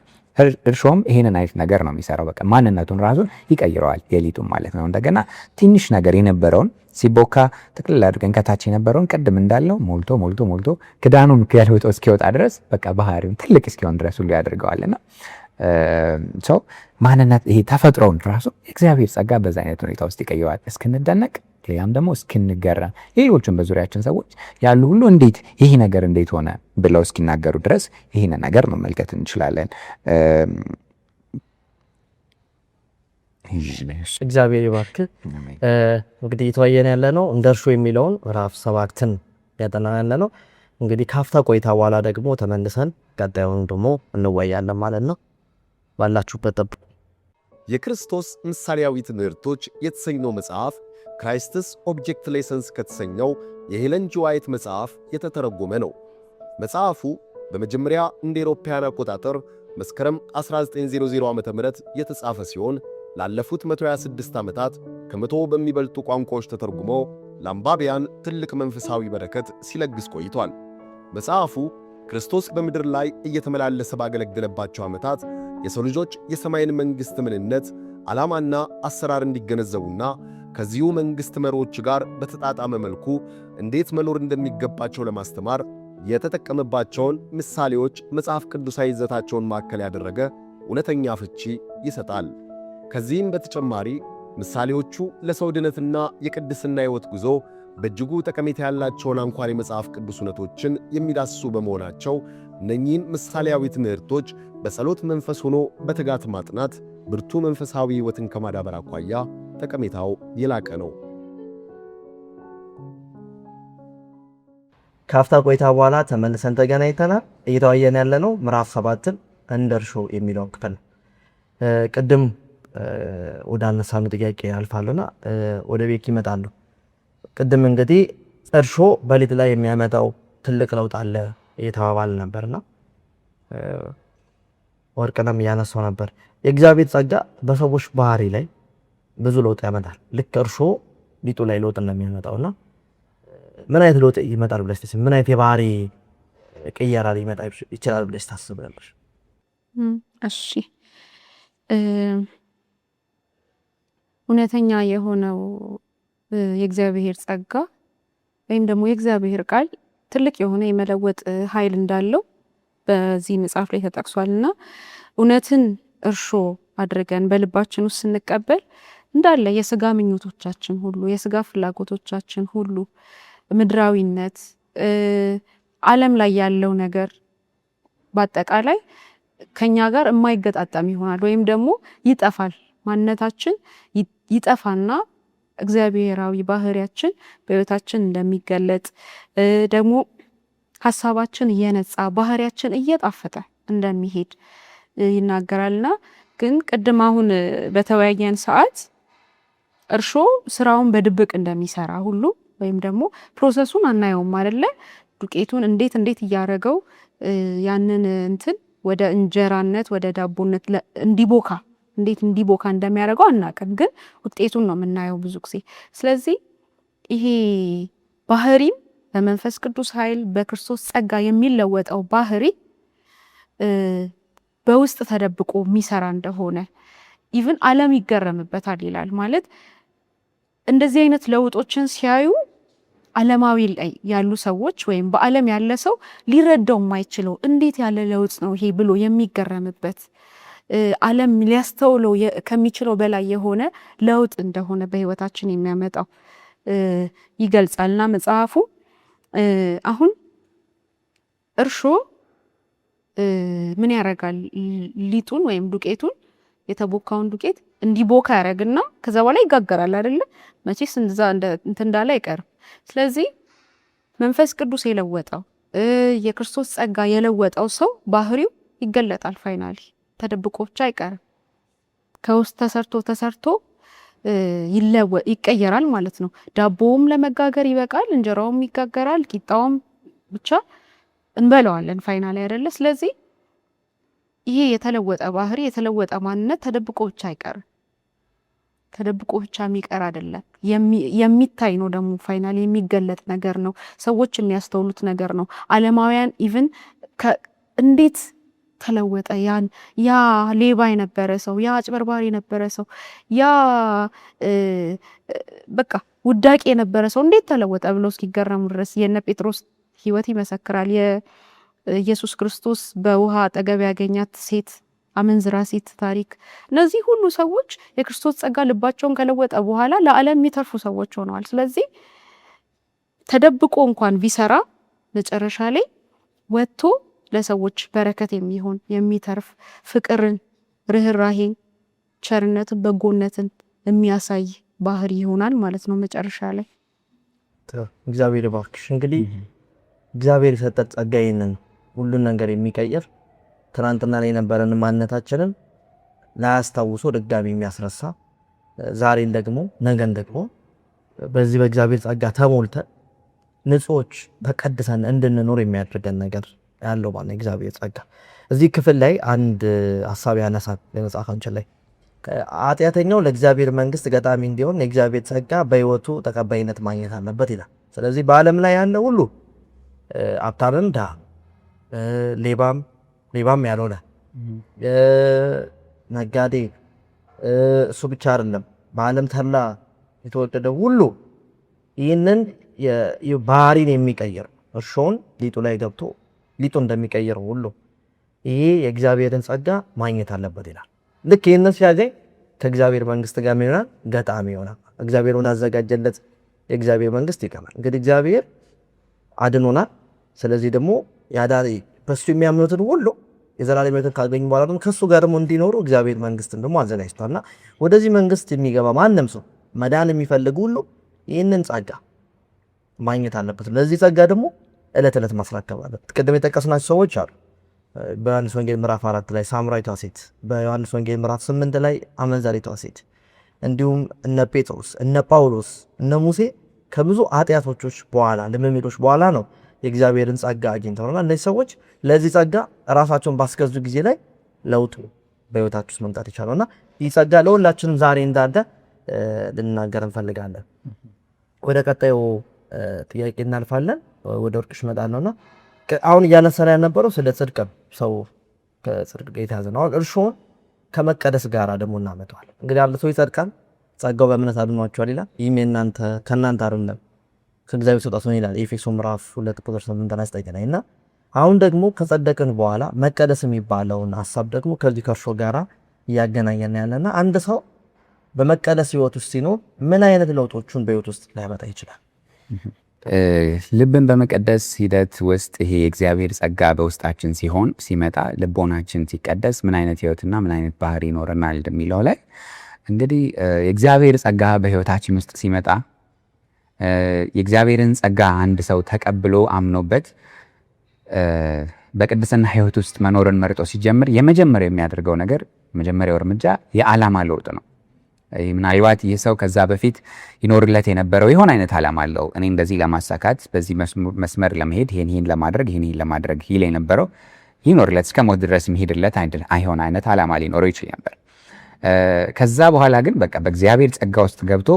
እርሾም ይሄንን አይነት ነገር ነው የሚሰራው። በቃ ማንነቱን ራሱን ይቀይረዋል፣ የሊጡም ማለት ነው። እንደገና ትንሽ ነገር የነበረውን ሲቦካ ጥቅልል አድርገን ከታች የነበረውን ቅድም እንዳለው ሞልቶ ክዳኑን ያልወጣው እስኪወጣ ድረስ በቃ ባህሪውን ትልቅ እስኪሆን ድረስ ሁሉ ያደርገዋልና ሰው ማንነት ይሄ ተፈጥሮውን ራሱ እግዚአብሔር ጸጋ በዛ አይነት ሁኔታ ውስጥ ይቀየዋል። እስክንደነቅ ሌላም ደግሞ እስክንገረም ሌሎችን በዙሪያችን ሰዎች ያሉ ሁሉ እንዴት ይሄ ነገር እንዴት ሆነ ብለው እስኪናገሩ ድረስ ይሄን ነገር መመልከት እንችላለን። እግዚአብሔር ይባርክ። እንግዲህ የተወያየን ያለ ነው እንደ እርሾ የሚለውን ምዕራፍ 7ን ያጠናን ያለ ነው። እንግዲህ ካፍታ ቆይታ በኋላ ደግሞ ተመልሰን ቀጣዩን ደግሞ እንወያያለን ማለት ነው። ባላችሁበት ጠብቁ። የክርስቶስ ምሳሌያዊ ትምህርቶች የተሰኘው መጽሐፍ ክራይስትስ ኦብጀክት ሌሰንስ ከተሰኘው የሄለን ጂ ዋይት መጽሐፍ የተተረጎመ ነው። መጽሐፉ በመጀመሪያ እንደ አውሮፓውያን አቆጣጠር መስከረም 1900 ዓ.ም የተጻፈ ሲሆን ላለፉት 126 ዓመታት ከ100 በሚበልጡ ቋንቋዎች ተተርጉሞ ለአንባቢያን ትልቅ መንፈሳዊ በረከት ሲለግስ ቆይቷል። መጽሐፉ ክርስቶስ በምድር ላይ እየተመላለሰ ባገለገለባቸው ዓመታት የሰው ልጆች የሰማይን መንግሥት ምንነት፣ ዓላማና አሰራር እንዲገነዘቡና ከዚሁ መንግሥት መሪዎች ጋር በተጣጣመ መልኩ እንዴት መኖር እንደሚገባቸው ለማስተማር የተጠቀመባቸውን ምሳሌዎች መጽሐፍ ቅዱሳዊ ይዘታቸውን ማዕከል ያደረገ እውነተኛ ፍቺ ይሰጣል። ከዚህም በተጨማሪ ምሳሌዎቹ ለሰው ድነትና የቅድስና ሕይወት ጉዞ በእጅጉ ጠቀሜታ ያላቸውን አንኳር የመጽሐፍ ቅዱስ እውነቶችን የሚዳስሱ በመሆናቸው እነኚህን ምሳሌያዊ ትምህርቶች በጸሎት መንፈስ ሆኖ በትጋት ማጥናት ብርቱ መንፈሳዊ ሕይወትን ከማዳበር አኳያ ጠቀሜታው የላቀ ነው። ካፍታ ቆይታ በኋላ ተመልሰን ተገናኝተናል። እየተወያየን ያለ ነው ምዕራፍ 7ን እንደ እርሾ የሚለውን ክፍል። ቅድም ወደ አነሳነው ጥያቄ ያልፋሉና ወደ ቤት ይመጣሉ። ቅድም እንግዲህ እርሾ በሊጥ ላይ የሚያመጣው ትልቅ ለውጥ አለ እየተባባል ነበርና ወርቅንም ያነሳው ነበር። የእግዚአብሔር ጸጋ በሰዎች ባህሪ ላይ ብዙ ለውጥ ያመጣል። ልክ እርሾ ሊጡ ላይ ለውጥ እንደሚያመጣውና ምን አይነት ለውጥ ይመጣል ብለሽ ታስቢ? ምን አይነት የባህሪ ቅየራ ሊመጣ ይችላል ብለሽ ታስቢያለሽ? እሺ እውነተኛ የሆነው የእግዚአብሔር ጸጋ ወይም ደግሞ የእግዚአብሔር ቃል ትልቅ የሆነ የመለወጥ ኃይል እንዳለው በዚህ መጽሐፍ ላይ ተጠቅሷልና እውነትን እርሾ አድርገን በልባችን ውስጥ ስንቀበል እንዳለ የስጋ ምኞቶቻችን ሁሉ የስጋ ፍላጎቶቻችን ሁሉ ምድራዊነት ዓለም ላይ ያለው ነገር በአጠቃላይ ከኛ ጋር የማይገጣጣም ይሆናል ወይም ደግሞ ይጠፋል። ማንነታችን ይጠፋና እግዚአብሔራዊ ባህሪያችን በህይወታችን እንደሚገለጥ ደግሞ ሐሳባችን እየነጻ ባህሪያችን እየጣፈጠ እንደሚሄድ ይናገራልና ግን ቅድም አሁን በተወያየን ሰዓት እርሾ ስራውን በድብቅ እንደሚሰራ ሁሉ ወይም ደግሞ ፕሮሰሱን አናየውም አይደለ? ዱቄቱን እንዴት እያረገው ያንን እንትን ወደ እንጀራነት ወደ ዳቦነት እንዲቦካ እንደሚያደርገው አናውቅም፣ ግን ውጤቱን ነው የምናየው ብዙ ጊዜ። ስለዚህ ይሄ ባህሪም በመንፈስ ቅዱስ ኃይል በክርስቶስ ጸጋ የሚለወጠው ባህሪ በውስጥ ተደብቆ የሚሰራ እንደሆነ ኢቭን ዓለም ይገረምበታል ይላል። ማለት እንደዚህ አይነት ለውጦችን ሲያዩ ዓለማዊ ላይ ያሉ ሰዎች ወይም በዓለም ያለ ሰው ሊረዳው የማይችለው እንዴት ያለ ለውጥ ነው ይሄ ብሎ የሚገረምበት ዓለም ሊያስተውለው ከሚችለው በላይ የሆነ ለውጥ እንደሆነ በህይወታችን የሚያመጣው ይገልጻልና መጽሐፉ አሁን እርሾ ምን ያደርጋል? ሊጡን ወይም ዱቄቱን የተቦካውን ዱቄት እንዲቦካ ያደርግና ከዛ በኋላ ይጋገራል አይደለ? መቼስ እንደዛ እንዳለ አይቀርም። ስለዚህ መንፈስ ቅዱስ የለወጠው የክርስቶስ ጸጋ የለወጠው ሰው ባህሪው ይገለጣል። ፋይናሊ ተደብቆ ብቻ አይቀርም። ከውስጥ ተሰርቶ ይቀየራል ማለት ነው። ዳቦውም ለመጋገር ይበቃል፣ እንጀራውም ይጋገራል፣ ቂጣውም ብቻ እንበለዋለን ፋይናሊ አይደለ? ስለዚህ ይሄ የተለወጠ ባህሪ የተለወጠ ማንነት ተደብቆ ብቻ አይቀርም። ተደብቆ ብቻ የሚቀር አይደለም፣ የሚታይ ነው። ደግሞ ፋይናሊ የሚገለጥ ነገር ነው። ሰዎች የሚያስተውሉት ነገር ነው። ዓለማውያን ኢቭን እንዴት ተለወጠ፣ ያ ሌባ የነበረ ሰው፣ ያ አጭበርባሪ የነበረ ሰው፣ ያ በቃ ውዳቂ የነበረ ሰው እንዴት ተለወጠ ብለው እስኪገረሙ ድረስ የነ ጴጥሮስ ህይወት ይመሰክራል። የኢየሱስ ክርስቶስ በውሃ አጠገብ ያገኛት ሴት አመንዝራ ሴት ታሪክ፣ እነዚህ ሁሉ ሰዎች የክርስቶስ ጸጋ ልባቸውን ከለወጠ በኋላ ለዓለም የሚተርፉ ሰዎች ሆነዋል። ስለዚህ ተደብቆ እንኳን ቢሰራ መጨረሻ ላይ ወጥቶ ለሰዎች በረከት የሚሆን የሚተርፍ ፍቅርን፣ ርህራሄን፣ ቸርነትን፣ በጎነትን የሚያሳይ ባህሪ ይሆናል ማለት ነው መጨረሻ ላይ። እግዚአብሔር ይባርክሽ። እንግዲህ እግዚአብሔር የሰጠን ጸጋ ይህንን ሁሉን ነገር የሚቀይር ትናንትና ላይ የነበረን ማንነታችንን ላያስታውሶ ድጋሚ የሚያስረሳ ዛሬን ደግሞ ነገን ደግሞ በዚህ በእግዚአብሔር ጸጋ ተሞልተን ንጹዎች ተቀድሰን እንድንኖር የሚያደርገን ነገር ያለው ማለት ነው እግዚአብሔር ጸጋ። እዚህ ክፍል ላይ አንድ ሐሳብ ያነሳል በመጽሐፋችን ላይ ኃጢአተኛው ለእግዚአብሔር መንግስት ገጣሚ እንዲሆን የእግዚአብሔር ጸጋ በሕይወቱ ተቀባይነት ማግኘት አለበት ይላል። ስለዚህ በዓለም ላይ ያለ ሁሉ ሀብታምም ድሃ ሌባም ያልሆነ ነጋዴ እሱ ብቻ አይደለም፣ በዓለም ተላ የተወደደ ሁሉ ይህንን ባህሪን የሚቀይር እርሾውን ሊጡ ላይ ገብቶ ሊጡ እንደሚቀይር ሁሉ ይሄ የእግዚአብሔርን ጸጋ ማግኘት አለበት ይላል። ልክ ይህንን ሲያገኝ ከእግዚአብሔር መንግስት ጋር ይሆናል፣ ገጣሚ ይሆናል። እግዚአብሔር አዘጋጀለት የእግዚአብሔር መንግስት ይቀማል። እንግዲህ እግዚአብሔር አድኖናል። ስለዚህ ደግሞ ያዳሪ በሱ የሚያምኑትን ሁሉ የዘላለም ሕይወትን ካገኙ በኋላ ደግሞ ከሱ ጋር ደግሞ እንዲኖሩ እግዚአብሔር መንግስትን ደግሞ አዘጋጅቷልና ወደዚህ መንግስት የሚገባ ማንም ሰው መዳን የሚፈልግ ሁሉ ይህንን ጸጋ ማግኘት አለበት። ለዚህ ጸጋ ደግሞ ዕለት ዕለት ማስረከብ አለበት። ቅድም የጠቀስናቸው ሰዎች አሉ። በዮሐንስ ወንጌል ምዕራፍ 4 ላይ ሳምራዊቷ ሴት፣ በዮሐንስ ወንጌል ምዕራፍ 8 ላይ አመንዛሪቷ ሴት፣ እንዲሁም እነ ጴጥሮስ፣ እነ ጳውሎስ፣ እነ ሙሴ ከብዙ ኃጢአቶች በኋላ ልምምዶች በኋላ ነው የእግዚአብሔርን ጸጋ አግኝተውና እነዚህ ሰዎች ለዚህ ጸጋ ራሳቸውን ባስገዙ ጊዜ ላይ ለውጥ በህይወታቸው ውስጥ መምጣት ይቻላልና ይህ ጸጋ ለሁላችንም ዛሬ እንዳለ ልናገር እንፈልጋለን። ወደ ቀጣዩ ጥያቄ እናልፋለን። ወደ ወርቅሽ እመጣለሁና አሁን እያነሳን ያነበረው ስለ ጽድቅ ሰው ከጽድቅ ጋር የተያዘ ነው። አሁን እርሾን ከመቀደስ ጋር ደግሞ እናመጣዋለን። እንግዲህ አንድ ሰው ይጸድቃል፣ ጸጋው በእምነት አድኗቸዋል ይላል። ይህም የእናንተ ከእናንተ አይደለም ከእግዚአብሔር ስጦታ ነው ይላል ኤፌሶ ምዕራፍ 2 ቁጥር 8 ላይ ያስጠይቀናል። እና አሁን ደግሞ ከጸደቅን በኋላ መቀደስ የሚባለውን ሀሳብ ደግሞ ከዚህ ከእርሾ ጋር እያገናኘን ያለና አንድ ሰው በመቀደስ ህይወት ውስጥ ሲኖር ምን አይነት ለውጦችን በህይወት ውስጥ ሊያመጣ ይችላል? ልብን በመቀደስ ሂደት ውስጥ ይሄ የእግዚአብሔር ጸጋ በውስጣችን ሲሆን ሲመጣ ልቦናችን ሲቀደስ ምን አይነት ህይወትና ምን አይነት ባህሪ ይኖረናል የሚለው ላይ እንግዲህ የእግዚአብሔር ጸጋ በህይወታችን ውስጥ ሲመጣ የእግዚአብሔርን ጸጋ አንድ ሰው ተቀብሎ አምኖበት በቅድስና ህይወት ውስጥ መኖርን መርጦ ሲጀምር የመጀመሪያው የሚያደርገው ነገር መጀመሪያው እርምጃ የዓላማ ለውጥ ነው። ምናልባት ይህ ሰው ከዛ በፊት ይኖርለት የነበረው የሆነ አይነት ዓላማ አለው። እኔ እንደዚህ ለማሳካት በዚህ መስመር ለመሄድ ይሄን ለማድረግ ይል የነበረው ይኖርለት እስከ ሞት ድረስ የሚሄድለት አይሆን አይነት ዓላማ ሊኖረው ይችል ነበር። ከዛ በኋላ ግን በቃ በእግዚአብሔር ጸጋ ውስጥ ገብቶ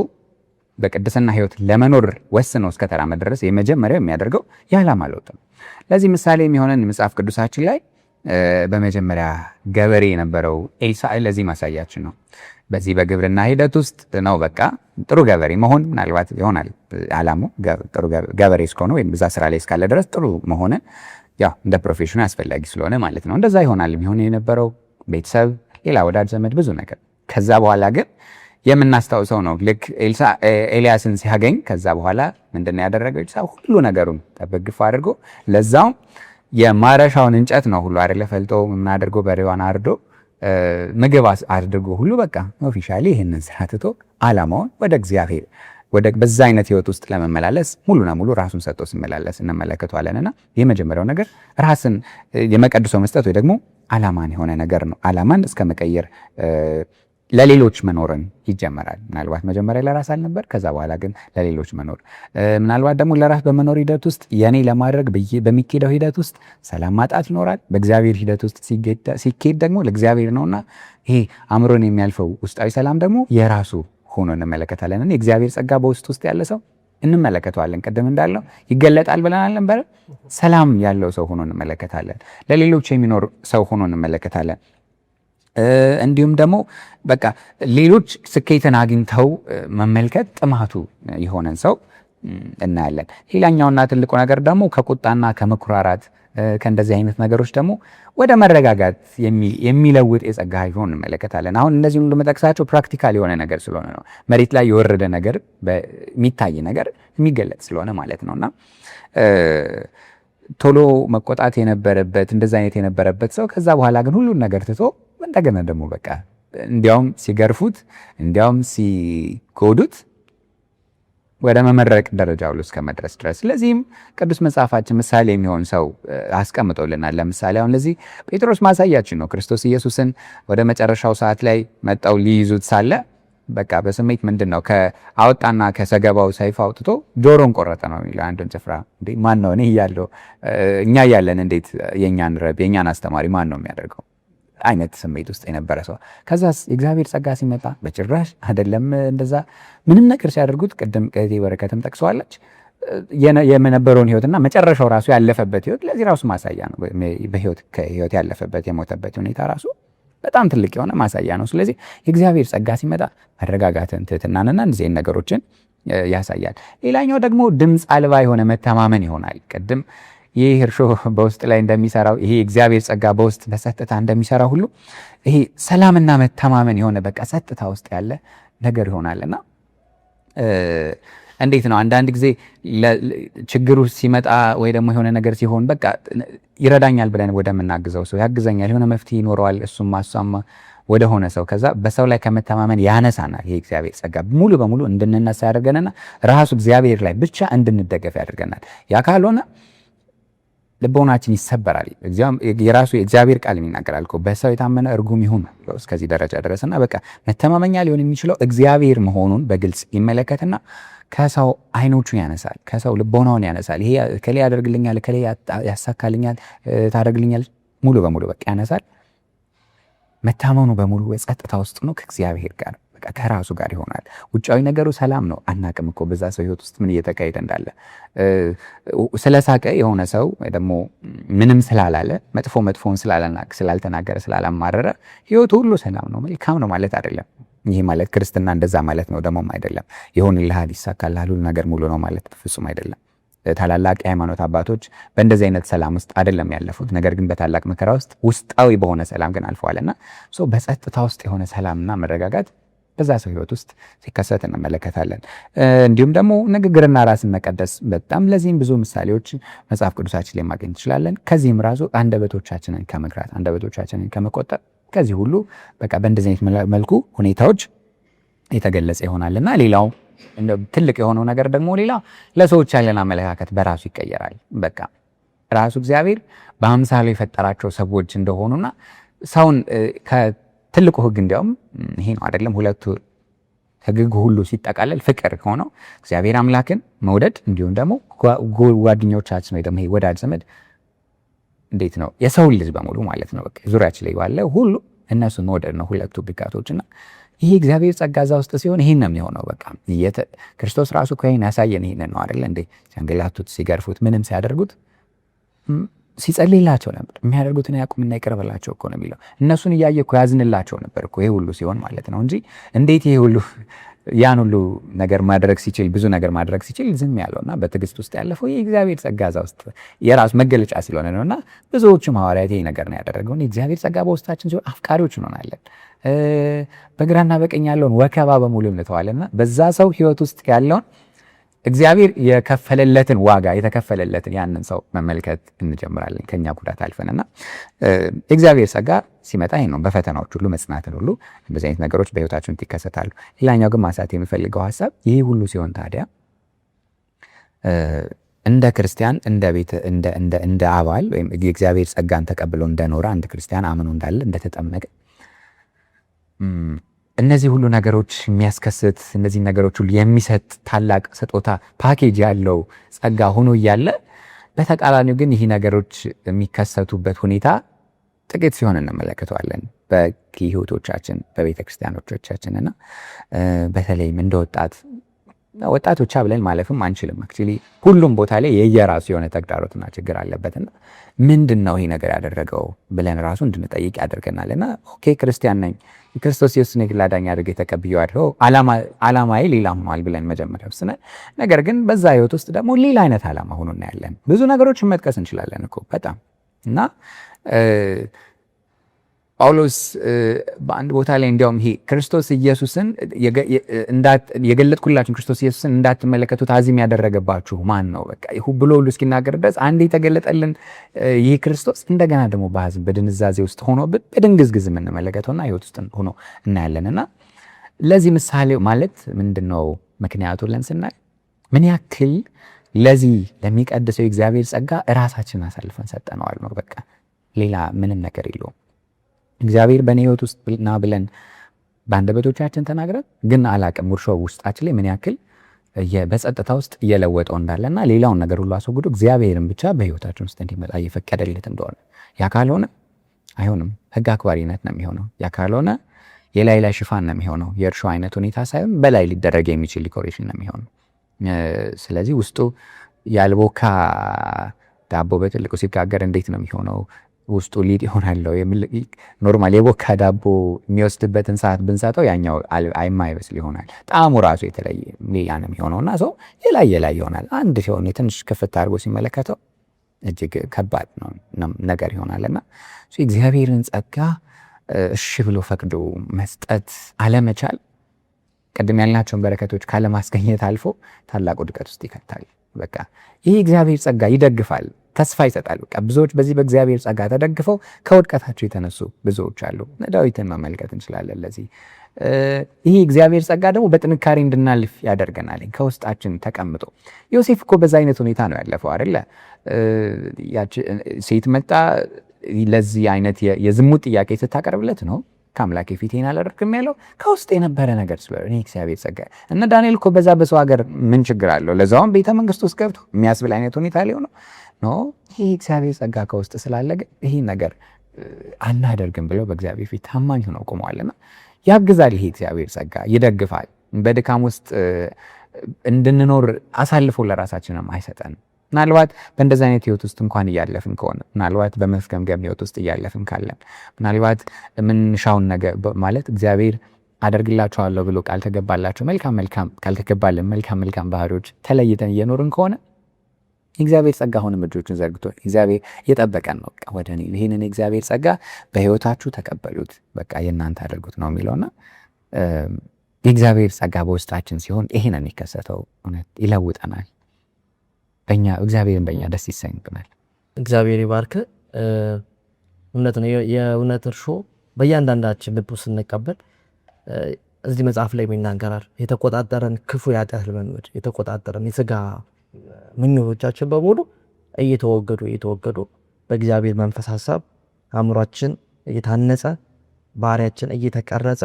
በቅድስና ህይወት ለመኖር ወስኖ እስከተራመደ ድረስ የመጀመሪያው የሚያደርገው የዓላማ ለውጥ ነው። ለዚህ ምሳሌ የሚሆነን መጽሐፍ ቅዱሳችን ላይ በመጀመሪያ ገበሬ የነበረው ኤልሳዕ ለዚህ ማሳያችን ነው። በዚህ በግብርና ሂደት ውስጥ ነው በቃ ጥሩ ገበሬ መሆን ምናልባት ይሆናል ዓላማው። ጥሩ ገበሬ እስከሆነ ወይም በዛ ስራ ላይ እስካለ ድረስ ጥሩ መሆን ያው እንደ ፕሮፌሽኑ አስፈላጊ ስለሆነ ማለት ነው። እንደዛ ይሆናል የሚሆን የነበረው ቤተሰብ፣ ሌላ ወዳጅ ዘመድ፣ ብዙ ነገር። ከዛ በኋላ ግን የምናስታውሰው ነው ልክ ኤልያስን ሲያገኝ ከዛ በኋላ ምንድነው ያደረገው? ኤልሳዕ ሁሉ ነገሩን ተበግፎ አድርጎ ለዛው የማረሻውን እንጨት ነው ሁሉ አይደለ ፈልጦ ምን አድርጎ በሬዋን አርዶ ምግብ አድርጎ ሁሉ በቃ ኦፊሻሊ ይሄንን ስራ ትቶ ዓላማውን ወደ እግዚአብሔር በዛ አይነት ህይወት ውስጥ ለመመላለስ ሙሉ ለሙሉ ራሱን ሰጥቶ ሲመላለስ እንመለከተዋለንና የመጀመሪያው ነገር ራስን የመቀድሶ መስጠት ወይ ደግሞ ዓላማን የሆነ ነገር ነው። ዓላማን እስከ መቀየር ለሌሎች መኖርን ይጀመራል። ምናልባት መጀመሪያ ለራስ አልነበር፣ ከዛ በኋላ ግን ለሌሎች መኖር። ምናልባት ደግሞ ለራስ በመኖር ሂደት ውስጥ የኔ ለማድረግ በሚኬደው ሂደት ውስጥ ሰላም ማጣት ይኖራል። በእግዚአብሔር ሂደት ውስጥ ሲኬድ ደግሞ ለእግዚአብሔር ነውና ይሄ አእምሮን የሚያልፈው ውስጣዊ ሰላም ደግሞ የራሱ ሆኖ እንመለከታለን። የእግዚአብሔር ጸጋ በውስጥ ውስጥ ያለ ሰው እንመለከተዋለን። ቅድም እንዳለው ይገለጣል ብለናል ነበር። ሰላም ያለው ሰው ሆኖ እንመለከታለን። ለሌሎች የሚኖር ሰው ሆኖ እንመለከታለን። እንዲሁም ደግሞ በቃ ሌሎች ስኬትን አግኝተው መመልከት ጥማቱ የሆነን ሰው እናያለን። ሌላኛውና ትልቁ ነገር ደግሞ ከቁጣና ከመኩራራት ከእንደዚህ አይነት ነገሮች ደግሞ ወደ መረጋጋት የሚለውጥ የጸጋ ህይወት እንመለከታለን። አሁን እነዚህ ሁሉ መጠቅሳቸው ፕራክቲካል የሆነ ነገር ስለሆነ ነው። መሬት ላይ የወረደ ነገር የሚታይ ነገር የሚገለጥ ስለሆነ ማለት ነውና ቶሎ መቆጣት የነበረበት እንደዛ አይነት የነበረበት ሰው ከዛ በኋላ ግን ሁሉን ነገር ትቶ እንደገና ደግሞ በቃ እንዲያውም ሲገርፉት እንዲያውም ሲጎዱት ወደ መመረቅ ደረጃ ሁሉ እስከ መድረስ ድረስ። ስለዚህም ቅዱስ መጽሐፋችን ምሳሌ የሚሆን ሰው አስቀምጦልናል። ለምሳሌ አሁን ለዚህ ጴጥሮስ ማሳያችን ነው። ክርስቶስ ኢየሱስን ወደ መጨረሻው ሰዓት ላይ መጣው ሊይዙት ሳለ በቃ በስሜት ምንድነው ከአወጣና ከሰገባው ሰይፍ አውጥቶ ጆሮን ቆረጠ ነው የሚለው አንዱን ጭፍራ። እንዴ ማን ነው? እኔ እያለሁ እኛ እያለን እንዴት የኛን አስተማሪ ማን ነው የሚያደርገው አይነት ስሜት ውስጥ የነበረ ሰው። ከዛስ የእግዚአብሔር ጸጋ ሲመጣ በጭራሽ አይደለም እንደዛ ምንም ነገር ሲያደርጉት ቅድም ከእቴ በረከትም ጠቅሰዋለች የነበረውን ህይወትና መጨረሻው ራሱ ያለፈበት ህይወት ለዚህ ራሱ ማሳያ ነው። ከህይወት ያለፈበት የሞተበት ሁኔታ ራሱ በጣም ትልቅ የሆነ ማሳያ ነው። ስለዚህ የእግዚአብሔር ጸጋ ሲመጣ መረጋጋትን፣ ትህትናንና እንደዚህ ነገሮችን ያሳያል። ሌላኛው ደግሞ ድምፅ አልባ የሆነ መተማመን ይሆናል። ቅድም ይህ እርሾ በውስጥ ላይ እንደሚሰራው ይሄ እግዚአብሔር ጸጋ በውስጥ በጸጥታ እንደሚሰራ ሁሉ ይሄ ሰላምና መተማመን የሆነ በቃ ጸጥታ ውስጥ ያለ ነገር ይሆናልና እንዴት ነው አንዳንድ ጊዜ ችግሩ ሲመጣ ወይ ደግሞ የሆነ ነገር ሲሆን በቃ ይረዳኛል ብለን ወደምናግዘው ሰው ያግዘኛል፣ የሆነ መፍትሄ ይኖረዋል እሱም ማሷማ ወደ ሆነ ሰው ከዛ በሰው ላይ ከመተማመን ያነሳናል። ይሄ እግዚአብሔር ጸጋ ሙሉ በሙሉ እንድንነሳ ያደርገናልና ራሱ እግዚአብሔር ላይ ብቻ እንድንደገፍ ያደርገናል። ያ ካልሆነ ልቦናችን ይሰበራል። የራሱ የእግዚአብሔር ቃል ይናገራል እኮ በሰው የታመነ እርጉም ይሁን እስከዚህ ደረጃ ድረስና በቃ መተማመኛ ሊሆን የሚችለው እግዚአብሔር መሆኑን በግልጽ ይመለከትና ከሰው አይኖቹን ያነሳል፣ ከሰው ልቦናውን ያነሳል። ይሄ ከሌ ያደርግልኛል፣ ከሌ ያሳካልኛል፣ ታደርግልኛል ሙሉ በሙሉ በቃ ያነሳል። መታመኑ በሙሉ የጸጥታ ውስጥ ነው፣ ከእግዚአብሔር ጋር በቃ ከራሱ ጋር ይሆናል። ውጫዊ ነገሩ ሰላም ነው። አናቅም እኮ በዛ ሰው ህይወት ውስጥ ምን እየተካሄደ እንዳለ። ስለሳቀ የሆነ ሰው ደግሞ ምንም ስላላለ መጥፎውን ስላልተናገረ ስላላማረረ ህይወቱ ሁሉ ሰላም ነው መልካም ነው ማለት አይደለም። ይሄ ማለት ክርስትና እንደዛ ማለት ነው ደግሞም አይደለም። ይሆንልሃል፣ ይሳካልሃል፣ ሁሉ ነገር ሙሉ ነው ማለት ፍጹም አይደለም። ታላላቅ የሃይማኖት አባቶች በእንደዚህ አይነት ሰላም ውስጥ አይደለም ያለፉት። ነገር ግን በታላቅ መከራ ውስጥ ውስጣዊ በሆነ ሰላም ግን አልፈዋልና በጸጥታ ውስጥ የሆነ ሰላምና መረጋጋት በዛ ሰው ህይወት ውስጥ ሲከሰት እንመለከታለን። እንዲሁም ደግሞ ንግግርና ራስን መቀደስ በጣም ለዚህም ብዙ ምሳሌዎች መጽሐፍ ቅዱሳችን ላይ ማግኘት እንችላለን። ከዚህም ራሱ አንደበቶቻችንን ከመግራት አንደበቶቻችንን ከመቆጠብ ከዚህ ሁሉ በቃ በእንደዚህ አይነት መልኩ ሁኔታዎች የተገለጸ ይሆናልና ሌላው ትልቅ የሆነው ነገር ደግሞ ሌላ ለሰዎች ያለን አመለካከት በራሱ ይቀየራል። በቃ ራሱ እግዚአብሔር በአምሳሉ የፈጠራቸው ሰዎች እንደሆኑና ሰውን ከትልቁ ህግ እንዲያውም ይሄ ነው አይደለም፣ ሁለቱ ህግ ሁሉ ሲጠቃለል ፍቅር ሆነው እግዚአብሔር አምላክን መውደድ እንዲሁም ደግሞ ጓደኞቻችን ወይ ደግሞ ወዳጅ ዘመድ እንዴት ነው የሰው ልጅ በሙሉ ማለት ነው በቃ ዙሪያችን ላይ ያለ ሁሉ እነሱን መውደድ ነው ሁለቱ ህግጋቶችና ይሄ እግዚአብሔር ጸጋ እዛ ውስጥ ሲሆን ይሄን ነው የሚሆነው። በቃ ክርስቶስ ራሱ ኮይን ያሳየን ይሄን ነው አይደል እንዴ? ሲያንገላቱት፣ ሲገርፉት፣ ምንም ሲያደርጉት ሲጸልይላቸው ነበር። የሚያደርጉትን ያቁምና ይቅር በላቸው እኮ ነው የሚለው። እነሱን እያየ እኮ ያዝንላቸው ነበር እኮ ይሄ ሁሉ ሲሆን ማለት ነው እንጂ እንዴት ይሄ ሁሉ ያን ሁሉ ነገር ማድረግ ሲችል ብዙ ነገር ማድረግ ሲችል ዝም ያለውና በትዕግስት ውስጥ ያለፈው የእግዚአብሔር ጸጋ እዛ ውስጥ የራሱ መገለጫ ስለሆነ ነውና ብዙዎቹም ሐዋርያት ይሄ ነገር ነው ያደረገው። የእግዚአብሔር ጸጋ በውስጣችን ሲሆን አፍቃሪዎች እንሆናለን። በግራና በቀኝ ያለውን ወከባ በሙሉ እንተዋለና በዛ ሰው ህይወት ውስጥ ያለውን እግዚአብሔር የከፈለለትን ዋጋ የተከፈለለትን ያንን ሰው መመልከት እንጀምራለን ከኛ ጉዳት አልፈንና እግዚአብሔር ጸጋ ሲመጣ ይሄ ነው በፈተናዎች ሁሉ መጽናትን ሁሉ እንደዚህ አይነት ነገሮች በህይወታችን ይከሰታሉ። ሌላኛው ግን ማንሳት የሚፈልገው ሐሳብ ይሄ ሁሉ ሲሆን ታዲያ እንደ ክርስቲያን እንደ አባል ወይም የእግዚአብሔር ጸጋን ተቀብሎ እንደኖረ አንድ ክርስቲያን አምኖ እንዳለ እንደተጠመቀ እነዚህ ሁሉ ነገሮች የሚያስከስት እነዚህ ነገሮች ሁሉ የሚሰጥ ታላቅ ስጦታ ፓኬጅ ያለው ጸጋ ሆኖ እያለ በተቃራኒው ግን ይህ ነገሮች የሚከሰቱበት ሁኔታ ጥቂት ሲሆን እንመለከተዋለን በህይወቶቻችን በቤተ ክርስቲያኖቻችንና በተለይም እንደ ወጣት ብቻ ብለን ማለፍም አንችልም። አክቹሊ ሁሉም ቦታ ላይ የየራሱ የሆነ ተግዳሮትና ችግር አለበትና ምንድነው ይሄ ነገር ያደረገው ብለን ራሱ እንድንጠይቅ ያደርገናልና ኦኬ ክርስቲያን ነኝ ክርስቶስ ኢየሱስን የግል አዳኝ አድርጌ ተቀብዬዋለሁ ዓላማዬ ሌላ ሆኗል ብለን መጀመሪያ ወስነን ነገር ግን በዛ ህይወት ውስጥ ደግሞ ሌላ አይነት ዓላማ ሆኖ እናያለን። ብዙ ነገሮችን መጥቀስ እንችላለን እኮ በጣም እና ጳውሎስ በአንድ ቦታ ላይ እንዲያውም ይሄ ክርስቶስ ኢየሱስን የገለጥኩላችሁ ክርስቶስ ኢየሱስን እንዳትመለከቱት አዚም ያደረገባችሁ ማን ነው በቃ ብሎ ሁሉ እስኪናገር ድረስ አንዴ የተገለጠልን ይህ ክርስቶስ እንደገና ደግሞ በሐዘን በድንዛዜ ውስጥ ሆኖ በድንግዝግዝ የምንመለከተውና ህይወት ውስጥ ሆኖ እናያለንና ለዚህ ምሳሌ ማለት ምንድነው ምክንያቱ ብለን ስናይ ምን ያክል ለዚህ ለሚቀድሰው የእግዚአብሔር ጸጋ ራሳችንን አሳልፈን ሰጠነዋል ነው በቃ ሌላ ምንም ነገር የለውም። እግዚአብሔር በእኔ ህይወት ውስጥ ና ብለን በአንደበቶቻችን ተናግረን ግን አላቅም ውርሾ ውስጣችን ላይ ምን ያክል በጸጥታ ውስጥ እየለወጠው እንዳለና ሌላውን ነገር ሁሉ አስወግዶ እግዚአብሔርን ብቻ በህይወታችን ውስጥ እንዲመጣ እየፈቀደለት እንደሆነ ያ ካልሆነ አይሆንም። ህግ አክባሪነት ነው የሚሆነው። ያ ካልሆነ የላይ ሽፋን ነው የሚሆነው። የእርሾ አይነት ሁኔታ ሳይሆን በላይ ሊደረግ የሚችል ዲኮሬሽን ነው የሚሆነው። ስለዚህ ውስጡ ያልቦካ ዳቦ በትልቁ ሲጋገር እንዴት ነው የሚሆነው? ውስጡ ሊድ ይሆናለው ኖርማል የቦካ ዳቦ የሚወስድበትን ሰዓት ብንሰጠው ያኛው አይማይበስል ይሆናል። ጣዕሙ ራሱ የተለየ ሌላ ነው የሚሆነውና ሰው የላይ ይሆናል። አንድ ሲሆን ትንሽ ክፍት አድርጎ ሲመለከተው እጅግ ከባድ ነገር ይሆናልና እግዚአብሔርን ጸጋ እሺ ብሎ ፈቅዶ መስጠት አለመቻል ቅድም ያልናቸውን በረከቶች ካለማስገኘት አልፎ ታላቅ ውድቀት ውስጥ ይከታል። በቃ ይህ እግዚአብሔር ጸጋ ይደግፋል፣ ተስፋ ይሰጣል። በቃ ብዙዎች በዚህ በእግዚአብሔር ጸጋ ተደግፈው ከውድቀታቸው የተነሱ ብዙዎች አሉ። ዳዊትን መመልከት እንችላለን። ለዚህ ይህ እግዚአብሔር ጸጋ ደግሞ በጥንካሬ እንድናልፍ ያደርገናል ከውስጣችን ተቀምጦ። ዮሴፍ እኮ በዛ አይነት ሁኔታ ነው ያለፈው አይደለ? ሴት መጣ ለዚህ አይነት የዝሙት ጥያቄ ስታቀርብለት ነው ከአምላኬ ፊቴን አላደርግም ያለው ከውስጥ የነበረ ነገር ስለሆነ እኔ እግዚአብሔር ጸጋ እና ዳንኤል እኮ በዛ በሰው ሀገር ምን ችግር አለው? ለዛውም ቤተ መንግስት ውስጥ ገብቶ የሚያስብል አይነት ሁኔታ ሊሆን ነው። ይህ እግዚአብሔር ጸጋ ከውስጥ ስላለ ይህ ነገር አናደርግም ብለው በእግዚአብሔር ፊት ታማኝ ሆነው ቆመዋልና ያግዛል። ይሄ እግዚአብሔር ጸጋ ይደግፋል። በድካም ውስጥ እንድንኖር አሳልፎ ለራሳችንም አይሰጠንም። ምናልባት በእንደዚህ አይነት ህይወት ውስጥ እንኳን እያለፍን ከሆነ ምናልባት በመስገምገም ህይወት ውስጥ እያለፍን ካለን ምናልባት የምንሻውን ነገር ማለት እግዚአብሔር አደርግላችኋለሁ ብሎ ቃል ተገባላችሁ መልካም ካልተገባልን መልካም ባህሪዎች ተለይተን እየኖርን ከሆነ እግዚአብሔር ጸጋ አሁንም እጆቹን ዘርግቶ እግዚአብሔር እየጠበቀን ነው። በቃ ወደ እኔ ይህንን እግዚአብሔር ጸጋ በህይወታችሁ ተቀበሉት፣ በቃ የእናንተ አድርጉት ነው የሚለውና የእግዚአብሔር ጸጋ በውስጣችን ሲሆን ይሄ ነው የሚከሰተው። እውነት ይለውጠናል። እግዚአብሔርን በእኛ ደስ ይሰኝብናል። እግዚአብሔር ይባርክ። እውነት ነው። የእውነት እርሾ በእያንዳንዳችን ልብ ውስጥ ስንቀበል እዚህ መጽሐፍ ላይ ይናገራል። የተቆጣጠረን ክፉ የኃጢአት ልምምድ የተቆጣጠረን የስጋ ምኞቶቻችን በሙሉ እየተወገዱ በእግዚአብሔር መንፈስ ሐሳብ አእምሯችን እየታነጸ ባህሪያችን እየተቀረጸ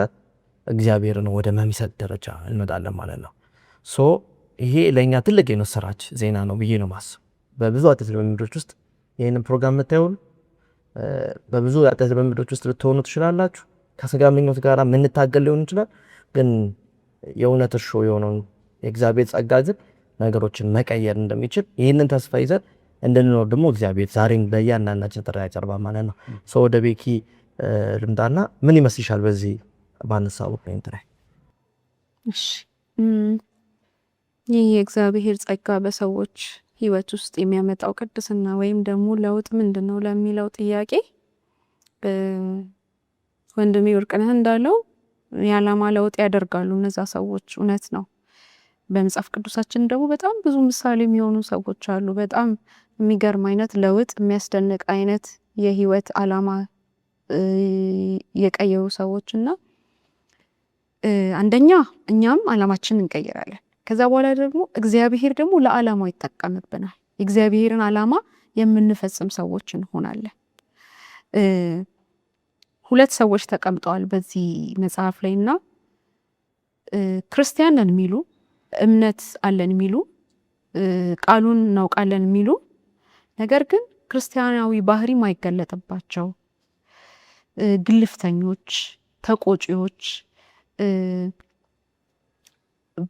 እግዚአብሔርን ወደ መምሰል ደረጃ እንመጣለን ማለት ነው። ይሄ ለእኛ ትልቅ የምስራች ዜና ነው ብዬ ነው ማስብ። በብዙ ኃጢአት ልምምዶች ውስጥ ይህንን ፕሮግራም የምታዩ በብዙ ኃጢአት ልምምዶች ውስጥ ልትሆኑ ትችላላችሁ። ከስጋ ምኞት ጋር የምንታገል ሊሆን ይችላል። ግን የእውነት እርሾ የሆነውን የእግዚአብሔር ጸጋ ግን ነገሮችን መቀየር እንደሚችል ይህንን ተስፋ ይዘን እንድንኖር ደግሞ እግዚአብሔር ዛሬም ለእያንዳንዳችን ጥሪ ያቀርባል ማለት ነው። ወደ ቤኪ ልምጣና ምን ይመስልሻል በዚህ ባነሳው ፖይንት ላይ? እሺ ይህ የእግዚአብሔር ጸጋ በሰዎች ህይወት ውስጥ የሚያመጣው ቅድስና ወይም ደግሞ ለውጥ ምንድን ነው ለሚለው ጥያቄ ወንድሜ ወርቅነህ እንዳለው የዓላማ ለውጥ ያደርጋሉ እነዛ ሰዎች። እውነት ነው። በመጽሐፍ ቅዱሳችን ደግሞ በጣም ብዙ ምሳሌ የሚሆኑ ሰዎች አሉ። በጣም የሚገርም አይነት ለውጥ የሚያስደንቅ አይነት የህይወት ዓላማ የቀየሩ ሰዎችና አንደኛ እኛም ዓላማችንን እንቀይራለን። ከዛ በኋላ ደግሞ እግዚአብሔር ደግሞ ለዓላማው ይጠቀምብናል። የእግዚአብሔርን ዓላማ የምንፈጽም ሰዎች እንሆናለን። ሁለት ሰዎች ተቀምጠዋል በዚህ መጽሐፍ ላይና ክርስቲያን ነን የሚሉ እምነት አለን የሚሉ ቃሉን እናውቃለን የሚሉ ነገር ግን ክርስቲያናዊ ባህሪ ማይገለጥባቸው ግልፍተኞች፣ ተቆጪዎች፣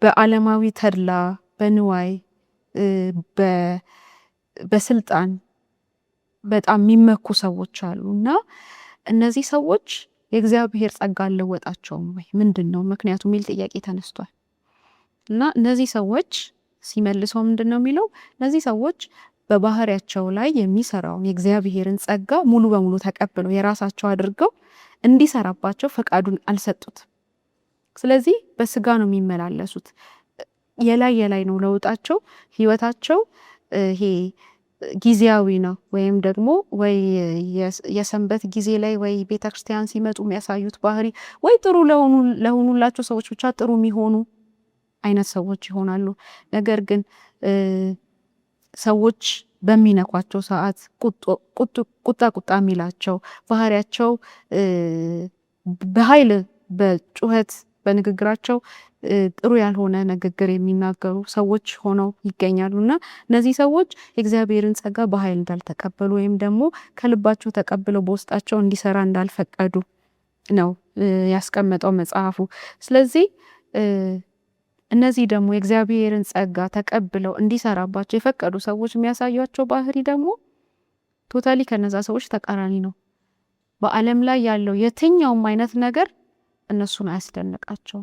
በዓለማዊ ተድላ በንዋይ በስልጣን በጣም የሚመኩ ሰዎች አሉና እነዚህ ሰዎች የእግዚአብሔር ጸጋ አልለወጣቸውም ወይ ምንድነው ምክንያቱ የሚል ጥያቄ ተነስቷል። እና እነዚህ ሰዎች ሲመልሰው ምንድነው የሚለው እነዚህ ሰዎች በባህሪያቸው ላይ የሚሰራውን የእግዚአብሔርን ጸጋ ሙሉ በሙሉ ተቀብለው የራሳቸው አድርገው እንዲሰራባቸው ፈቃዱን አልሰጡት። ስለዚህ በስጋ ነው የሚመላለሱት። የላይ ነው ለውጣቸው። ህይወታቸው ይሄ ጊዜያዊ ነው። ወይም ደግሞ ወይ የሰንበት ጊዜ ላይ ወይ ቤተክርስቲያን ሲመጡ የሚያሳዩት ባህሪ ወይ ጥሩ ለሆኑላቸው ሰዎች ብቻ ጥሩ የሚሆኑ አይነት ሰዎች ይሆናሉ። ነገር ግን ሰዎች በሚነኳቸው ሰዓት ቁጣ የሚላቸው ባህሪያቸው በኃይል በጩኸት በንግግራቸው ጥሩ ያልሆነ ንግግር የሚናገሩ ሰዎች ሆነው ይገኛሉና እነዚህ ሰዎች የእግዚአብሔርን ጸጋ በኃይል እንዳልተቀበሉ ወይም ደግሞ ከልባቸው ተቀብለው በውስጣቸው እንዲሰራ እንዳልፈቀዱ ነው ያስቀመጠው መጽሐፉ። ስለዚህ እነዚህ ደግሞ የእግዚአብሔርን ጸጋ ተቀብለው እንዲሰራባቸው የፈቀዱ ሰዎች የሚያሳዩቸው ባህሪ ደግሞ ቶታሊ ከነዛ ሰዎች ተቃራኒ ነው። በዓለም ላይ ያለው የትኛውም አይነት ነገር እነሱን አያስደንቃቸው።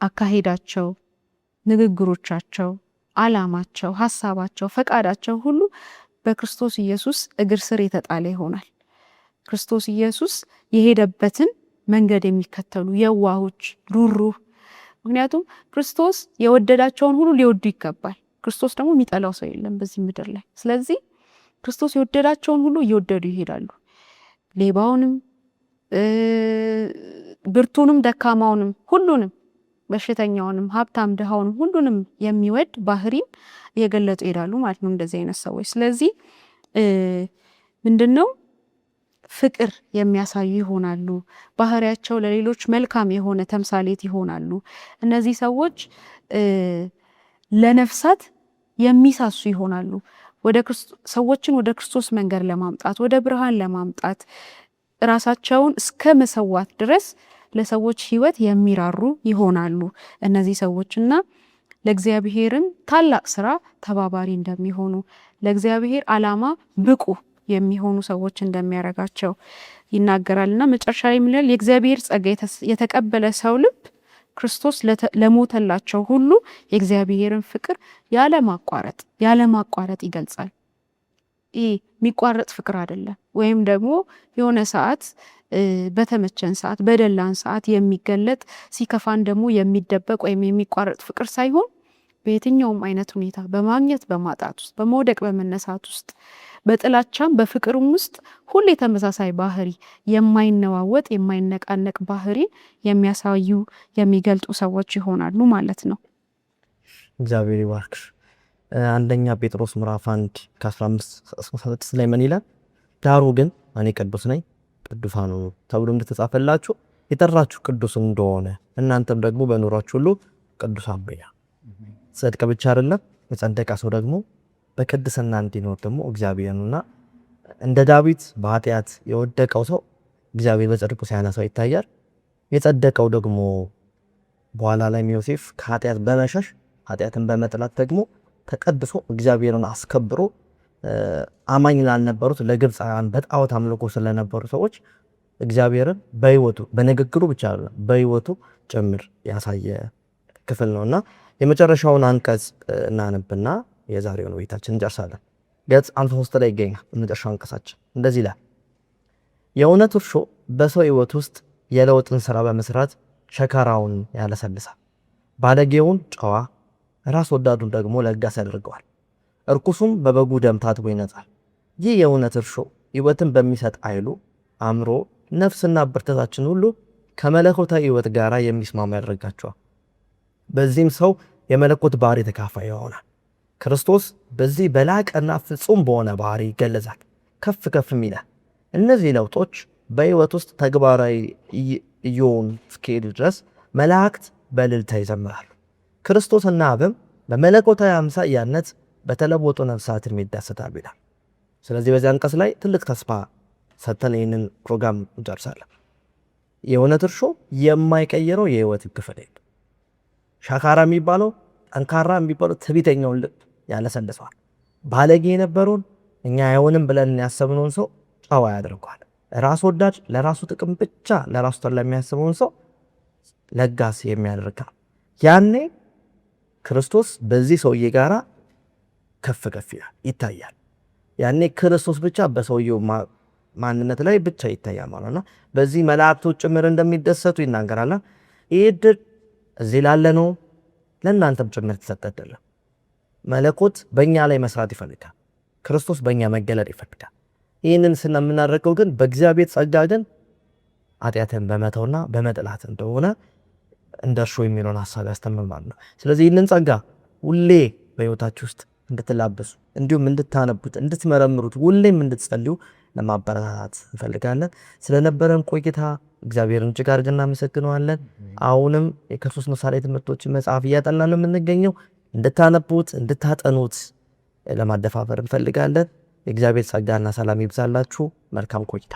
አካሄዳቸው፣ ንግግሮቻቸው፣ ዓላማቸው፣ ሐሳባቸው፣ ፈቃዳቸው ሁሉ በክርስቶስ ኢየሱስ እግር ስር የተጣለ ይሆናል። ክርስቶስ ኢየሱስ የሄደበትን መንገድ የሚከተሉ የዋሆች፣ ሩሩህ። ምክንያቱም ክርስቶስ የወደዳቸውን ሁሉ ሊወዱ ይገባል። ክርስቶስ ደግሞ የሚጠላው ሰው የለም በዚህ ምድር ላይ። ስለዚህ ክርስቶስ የወደዳቸውን ሁሉ እየወደዱ ይሄዳሉ። ሌባውንም ብርቱንም ደካማውንም ሁሉንም በሽተኛውንም ሀብታም ድሃውንም ሁሉንም የሚወድ ባህሪን እየገለጡ ይሄዳሉ ማለት ነው እንደዚህ አይነት ሰዎች። ስለዚህ ምንድነው ፍቅር የሚያሳዩ ይሆናሉ። ባህሪያቸው ለሌሎች መልካም የሆነ ተምሳሌት ይሆናሉ። እነዚህ ሰዎች ለነፍሳት የሚሳሱ ይሆናሉ። ሰዎችን ወደ ክርስቶስ መንገድ ለማምጣት ወደ ብርሃን ለማምጣት ራሳቸውን እስከ መሰዋት ድረስ ለሰዎች ህይወት የሚራሩ ይሆናሉ እነዚህ ሰዎችና ለእግዚአብሔርም ታላቅ ስራ ተባባሪ እንደሚሆኑ ለእግዚአብሔር ዓላማ ብቁ የሚሆኑ ሰዎች እንደሚያረጋቸው ይናገራልና መጨረሻ ላይ ምን ይላል? የእግዚአብሔር ጸጋ የተቀበለ ሰው ልብ ክርስቶስ ለሞተላቸው ሁሉ የእግዚአብሔርን ፍቅር ያለማቋረጥ ይገልጻል። ይህ የሚቋረጥ ፍቅር አይደለም። ወይም ደግሞ የሆነ ሰዓት በተመቸን ሰዓት በደላን ሰዓት የሚገለጥ ሲከፋን ደግሞ የሚደበቅ ወይም የሚቋረጥ ፍቅር ሳይሆን በየትኛውም አይነት ሁኔታ በማግኘት በማጣት ውስጥ በመውደቅ በመነሳት ውስጥ በጥላቻም በፍቅርም ውስጥ ሁሌ ተመሳሳይ ባህሪ የማይነዋወጥ የማይነቃነቅ ባህሪ የሚያሳዩ የሚገልጡ ሰዎች ይሆናሉ ማለት ነው። እግዚአብሔር ይባርክሽ። አንደኛ ጴጥሮስ ምዕራፍ 1 ከ15-16 ላይ ምን ይላል? ዳሩ ግን እኔ ቅዱስ ነኝ ቅዱሳኑ ተብሎ እንደተጻፈላችሁ የጠራችሁ ቅዱስ እንደሆነ እናንተም ደግሞ በኑሯችሁ ሁሉ ቅዱሳን በያ ጽድቅ ብቻ አይደለም የጸደቀ ሰው ደግሞ በቅድስና እንዲኖር ደግሞ እግዚአብሔርና እንደ ዳዊት በኃጢአት የወደቀው ሰው እግዚአብሔር በጽድቁ ሲያነሳው ይታያል። የጸደቀው ደግሞ በኋላ ላይ ዮሴፍ ከኃጢአት በመሸሽ ኃጢአትን በመጥላት ደግሞ ተቀድሶ እግዚአብሔርን አስከብሮ አማኝ ላልነበሩት ለግብፃውያን በጣዖት አምልኮ ስለነበሩ ሰዎች እግዚአብሔርን በህይወቱ በንግግሩ ብቻ አይደለም በህይወቱ ጭምር ያሳየ ክፍል ነውና የመጨረሻውን አንቀጽ እናነብና የዛሬውን ውይይታችን እንጨርሳለን። ገጽ 53 ላይ ይገኛል የመጨረሻው አንቀጻችን እንደዚህ ይላል። የእውነት እርሾ በሰው ህይወት ውስጥ የለውጥን ስራ በመስራት ሸካራውን ያለሰልሳል። ባለጌውን ጨዋ ራስ ወዳዱን ደግሞ ለጋስ ያደርገዋል። እርኩሱም በበጉ ደም ታጥቦ ይነጻል። ይህ የእውነት እርሾ ህይወትን በሚሰጥ ኃይሉ አእምሮ፣ ነፍስና ብርታታችን ሁሉ ከመለኮታዊ ህይወት ጋር የሚስማሙ ያደርጋቸዋል። በዚህም ሰው የመለኮት ባህሪ ተካፋይ ይሆናል። ክርስቶስ በዚህ በላቀና ፍጹም በሆነ ባህሪ ይገለጻል፣ ከፍ ከፍም ይላል። እነዚህ ለውጦች በህይወት ውስጥ ተግባራዊ እየሆኑ እስኪሄዱ ድረስ መላእክት በእልልታ ይዘምራሉ። ክርስቶስና አብም በመለኮታዊ አምሳያነት በተለወጡ ነፍሳትም ይደሰታሉ ይላል። ስለዚህ በዚህ አንቀጽ ላይ ትልቅ ተስፋ ሰጥተን ይህንን ፕሮግራም እንጨርሳለን። የእውነት እርሾ የማይቀየረው የህይወት ክፍል ነው። ሻካራ የሚባለው ጠንካራ የሚባለው ትዕቢተኛውን ልብ ያለሰልሰዋል። ባለጌ የነበረውን እኛ አይሆንም ብለን ያሰብነውን ሰው ጨዋ ያደርገዋል። ራስ ወዳጅ ለራሱ ጥቅም ብቻ ለራሱ ተላ የሚያስበውን ሰው ለጋስ የሚያደርግ ነው። ያኔ ክርስቶስ በዚህ ሰውዬ ጋራ ከፍ ከፍ ይታያል። ያኔ ክርስቶስ ብቻ በሰውየው ማንነት ላይ ብቻ ይታያል ማለት ነው። በዚህ መላእክቶች ጭምር እንደሚደሰቱ ይናገራል። ይህ ድል እዚህ ላለ ነው ለእናንተም ጭምር ተሰጠደለ። መለኮት በእኛ ላይ መስራት ይፈልጋል። ክርስቶስ በእኛ መገለጥ ይፈልጋል። ይህንን ስለምናደርገው ግን በእግዚአብሔር ጸጋ ግን ኃጢአትን በመተውና በመጥላት እንደሆነ እንደ እርሾ የሚለውን ሀሳብ ያስተምራል ነው። ስለዚህ ይህንን ጸጋ ሁሌ በህይወታችሁ ውስጥ እንድትላበሱ እንዲሁም እንድታነቡት እንድትመረምሩት ሁሌም እንድትጸልዩ ለማበረታታት እንፈልጋለን። ስለነበረን ቆይታ እግዚአብሔርን እጅግ አድርገን እናመሰግነዋለን። አሁንም የክርስቶስ ምሳሌ ትምህርቶችን መጽሐፍ እያጠናን ነው የምንገኘው። እንድታነቡት እንድታጠኑት ለማደፋፈር እንፈልጋለን። የእግዚአብሔር ጸጋና ሰላም ይብዛላችሁ። መልካም ቆይታ